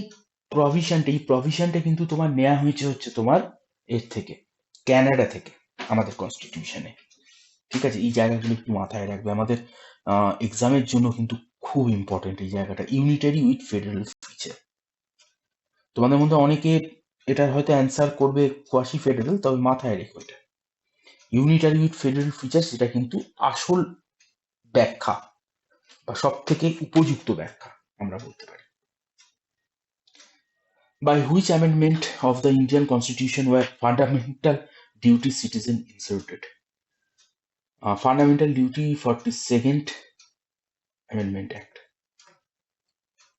প্রভিশনটা, এই প্রভিশনটা কিন্তু তোমার নেওয়া হয়েছে হচ্ছে তোমার এর থেকে, ক্যানাডা থেকে, আমাদের কনস্টিটিউশনে। ঠিক আছে, এই জায়গাগুলো একটু মাথায় রাখবে, আমাদের এক্সামের জন্য কিন্তু খুব ইম্পর্টেন্ট এই জায়গাটা, ইউনিটারি উইথ ফেডারেল ফিচার। তোমাদের মধ্যে অনেকে এটার হয়তো অ্যান্সার করবে কোয়াসি ফেডারেল, তবে মাথায় রেখো এটা ইউনিটারি উইথ ফেডারেল ফিচার্স, এটা কিন্তু আসল ব্যাখ্যা বা সব থেকে উপযুক্ত ব্যাখ্যা আমরা বলতে পারি। By which amendment of the Indian Constitution were fundamental duty citizen inserted? Fundamental Duty 42nd Amendment Act.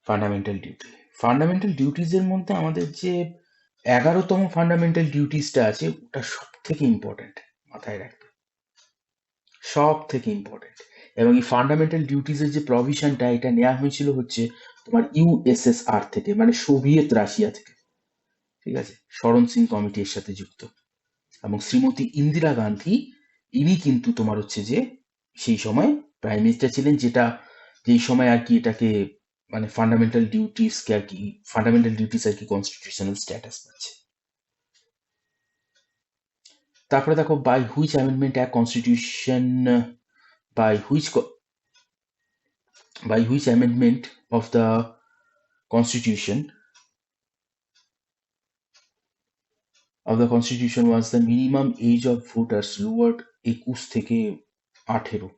Fundamental duty, fundamental duties এর মধ্যে আমাদের যে 11তম ফান্ডামেন্টাল ডিউটিসটা আছে, ওটা সব থেকে ইম্পর্টেন্ট, মাথায় রাখবে, সব থেকে ইম্পর্টেন্ট। এবং এই ফান্ডামেন্টাল ডিউটিজের যে প্রভিশনটা, এটা নেওয়া হয়েছিল হচ্ছে তোমার ইউএসএসআর থেকে, মানে সোভিয়েত রাশিয়া থেকে। ঠিক আছে, শরণ সিং কমিটি এর সাথে যুক্ত, এবং শ্রীমতী ইন্দিরা গান্ধী, ইনি কিন্তু তোমার হচ্ছে যে সেই সময় প্রাইম মিনিস্টার ছিলেন, যেই সময় আর কি এটাকে মানে ফান্ডামেন্টাল ডিউটিসকে আর কি, ফান্ডামেন্টাল ডিউটিস আর কি কনস্টিটিউশনাল স্ট্যাটাস পাচ্ছে। তারপরে দেখো, by which amendment act constitution, by which amendment of the constitution was the minimum age of voters lowered 21 থেকে 18,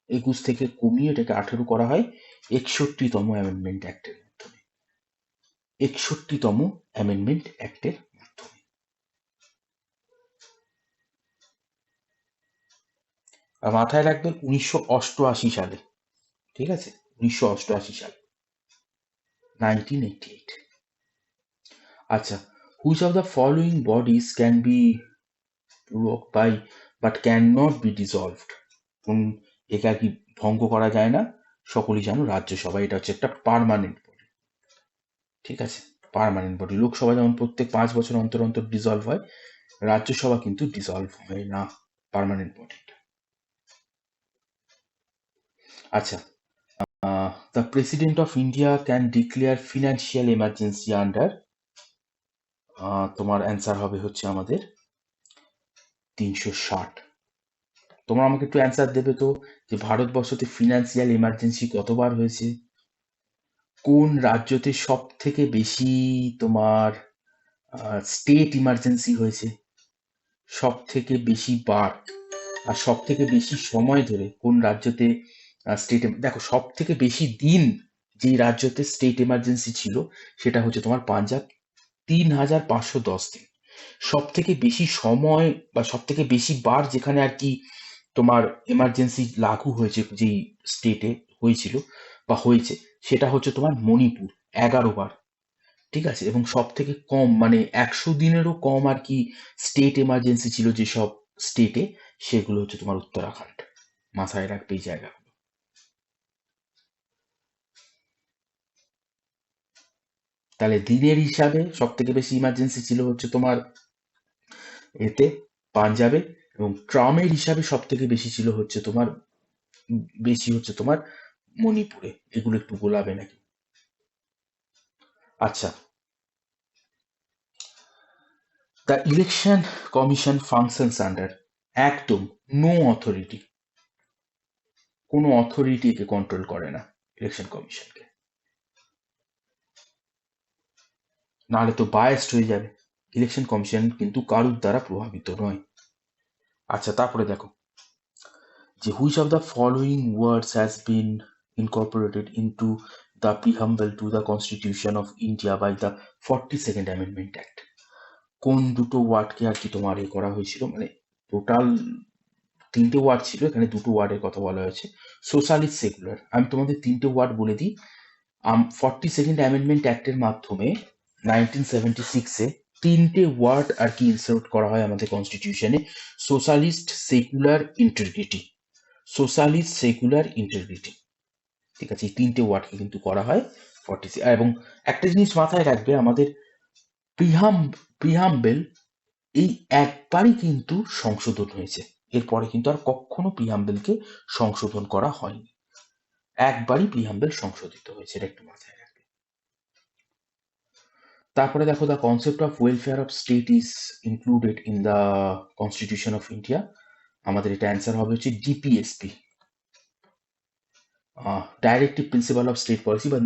21 থেকে কমিয়ে এটাকে 18 করা হয় 61তম অ্যামেন্ডমেন্ট অ্যাক্টের মাধ্যমে, 61তম অ্যামেন্ডমেন্ট অ্যাক্টের মাধ্যমে। আর মাথায় রাখবে 1988 সালে, ঠিক আছে, 1988 সালে, 1988। আচ্ছা, which of the following bodies can be provoked by but cannot be dissolved? কোন একে আর কি ভঙ্গ করা যায় না? সকলেই জানো, রাজ্যসভা, এটা হচ্ছে একটা পার্মানেন্ট বডি। ঠিক আছে, পার্মানেন্ট বডি। লোকসভা যেমন প্রত্যেক 5 বছর অন্তর অন্তর ডিসলভ হয়, রাজ্যসভা কিন্তু ডিসলভ হয় না, পার্মানেন্ট বডি। আচ্ছা, the president of India can declare financial emergency under, তোমার অ্যান্সার হবে হচ্ছে আমাদের 360। তোমরা আমাকে একটু অ্যান্সার দেবে তো, যে ভারতবর্ষতে ফিনান্সিয়াল এমার্জেন্সি কতবার হয়েছে, কোন রাজ্যতে সব থেকে বেশি তোমার স্টেট ইমার্জেন্সি হয়েছে, সব থেকে বেশি বার, আর সব থেকে বেশি সময় ধরে কোন রাজ্যতে স্টেট, দেখো সব থেকে বেশি দিন যেই রাজ্যতে স্টেট এমার্জেন্সি ছিল সেটা হচ্ছে তোমার পাঞ্জাব, 3510 দিন। সব থেকে বেশি সময় বা সব থেকে বেশি বার যেখানে আর কি তোমার এমার্জেন্সি লাগু হয়েছে, যেই স্টেটে হয়েছিল বা হয়েছে, সেটা হচ্ছে তোমার মণিপুর, 11 বার। ঠিক আছে, এবং সব থেকে কম মানে 100 দিনেরও কম আর কি স্টেট এমার্জেন্সি ছিল যেসব স্টেটে, সেগুলো হচ্ছে তোমার উত্তরাখণ্ড। মাথায় রাখবে এই জায়গাগুলো। তাহলে দিনের হিসাবে সব থেকে বেশি ইমার্জেন্সি ছিল হচ্ছে তোমার এতে পাঞ্জাবে, এবং ট্রামের হিসাবে সব থেকে বেশি ছিল হচ্ছে তোমার মণিপুরে। এগুলো একটু গোলাবে নাকি? আচ্ছা, the election commission functions under, একদম নো অথরিটি, কোনো অথরিটিকে কন্ট্রোল করে না ইলেকশন কমিশনকে, নাহলে তো বায়াসড হয়ে যাবে। ইলেকশন কমিশন কিন্তু কারুর দ্বারা প্রভাবিত নয়। আচ্ছা, তারপরে দেখো যে which of the following words has been incorporated into the preamble to the constitution of India by the 42nd amendment act. কোন দুটো ওয়ার্ডকে আর কি তোমার করা হয়েছিল, মানে টোটাল 3টে ওয়ার্ড ছিল, এখানে 2টো ওয়ার্ডের কথা বলা হয়েছে। সোশ্যালিস্ট সেকুলার, আমি তোমাদের 3টে ওয়ার্ড বলে দিই। 42nd অ্যামেন্ডমেন্ট অ্যাক্টের মাধ্যমে 1976-এ 3টে ওয়ার্ড আর কি ইনসার্ট করা হয় আমাদের কনস্টিটিউশনে: socialist, secular, integrity. Socialist, secular, integrity, ঠিক আছে, এই 3টে ওয়ার্ডকে কিন্তু করা হয় 46। এবং একটা জিনিস মাথায় রাখবে, আমাদের প্রিহাম্বেল এই একবারই কিন্তু সংশোধন হয়েছে, এরপরে কিন্তু আর কখনো প্রিহাম্বেলকে সংশোধন করা হয়নি, একবারই প্রিহাম্বেল সংশোধিত হয়েছে, এটা একটু মাথায় রাখবে। তারপরে দেখো, the concept of welfare of state is included in the constitution of India. আমাদের এটা অ্যান্সার হবে হচ্ছে DPSP, directive principle of state policy, বা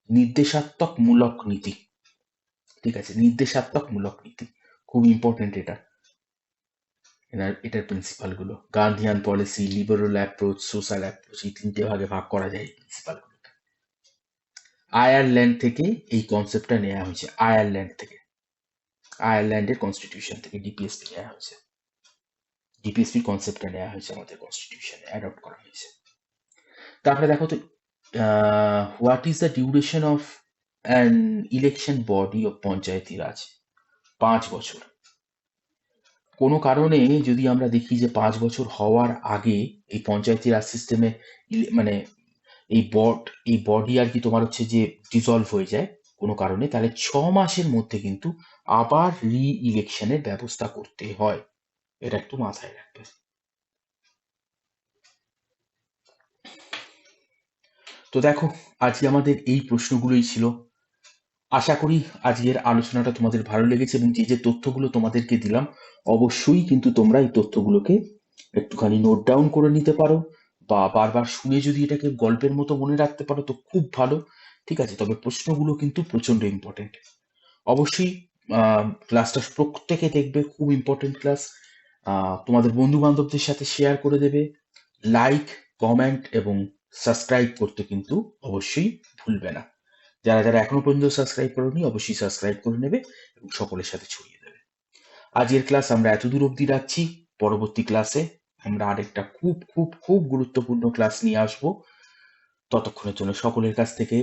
নির্দেশাত্মকমূলক নীতি, ঠিক আছে, নির্দেশাত্মকমূলক নীতি, খুব ইম্পর্টেন্ট এটা। এটার প্রিন্সিপাল গুলো Gandhian policy, liberal approach, social approach, এই 3টে ভাগে ভাগ করা যায় এই প্রিন্সিপাল গুলোকে। আয়ারল্যান্ড থেকে এই কনসেপ্টটা নেওয়া হয়েছে, আয়ারল্যান্ডের কনস্টিটিউশন থেকে ডিপিএসপি নেওয়া হয়েছে, ডিপিএসপি কনসেপ্টটা নেওয়া হয়েছে আমাদের কনস্টিটিউশনে, অ্যাডপ্ট করা হয়েছে। তারপরে দেখো তো, what is the duration of an election body of panchayati raj? 5 বছর। কোনো কারণে যদি আমরা দেখি যে 5 বছর হওয়ার আগে এই পঞ্চায়েতি রাজ সিস্টেমে মানে এই বডি আর কি তোমার হচ্ছে যে ডিসলভ হয়ে যায় কোনো কারণে, তাহলে 6 মাসের মধ্যে কিন্তু আবার ইলেকশনের ব্যবস্থা করতে হয়, এটা একটু মাথায় রাখবে। তো দেখো, আজকে আমাদের এই প্রশ্নগুলোই ছিল। আশা করি আজকের আলোচনাটা তোমাদের ভালো লেগেছে, এবং যে যে তথ্যগুলো তোমাদেরকে দিলাম অবশ্যই কিন্তু তোমরা এই তথ্যগুলোকে একটুখানি নোট ডাউন করে নিতে পারো, বা বারবার শুনে যদি এটাকে গল্পের মতো মনে রাখতে পারো তো খুব ভালো, ঠিক আছে। তবে প্রশ্নগুলো কিন্তু প্রচন্ড ইম্পর্টেন্ট। অবশ্যই ক্লাসটা প্রত্যেকে দেখবে, খুব ইম্পর্টেন্ট ক্লাস। তোমাদের বন্ধু বান্ধবদের সাথে শেয়ার করে দেবে, লাইক, কমেন্ট এবং সাবস্ক্রাইব করতে কিন্তু অবশ্যই ভুলবে না। যারা যারা এখনো পর্যন্ত সাবস্ক্রাইব করোনি অবশ্যই সাবস্ক্রাইব করে নেবে এবং সকলের সাথে ছড়িয়ে দেবে। আজকের ক্লাস আমরা এতদূর অবধি রাখছি। পরবর্তী ক্লাসে আমরা আরেকটা খুব খুব খুব গুরুত্বপূর্ণ ক্লাস নিয়ে আসবো। ততক্ষণের জন্য সকলের কাছ থেকে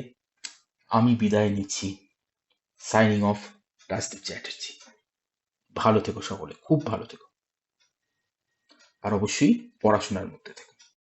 আমি বিদায় নিচ্ছি। Signing off, Rajdeep Chatterjee. ভালো থেকো সকলে, খুব ভালো থেকো, আর অবশ্যই পড়াশোনার মধ্যে থেকো।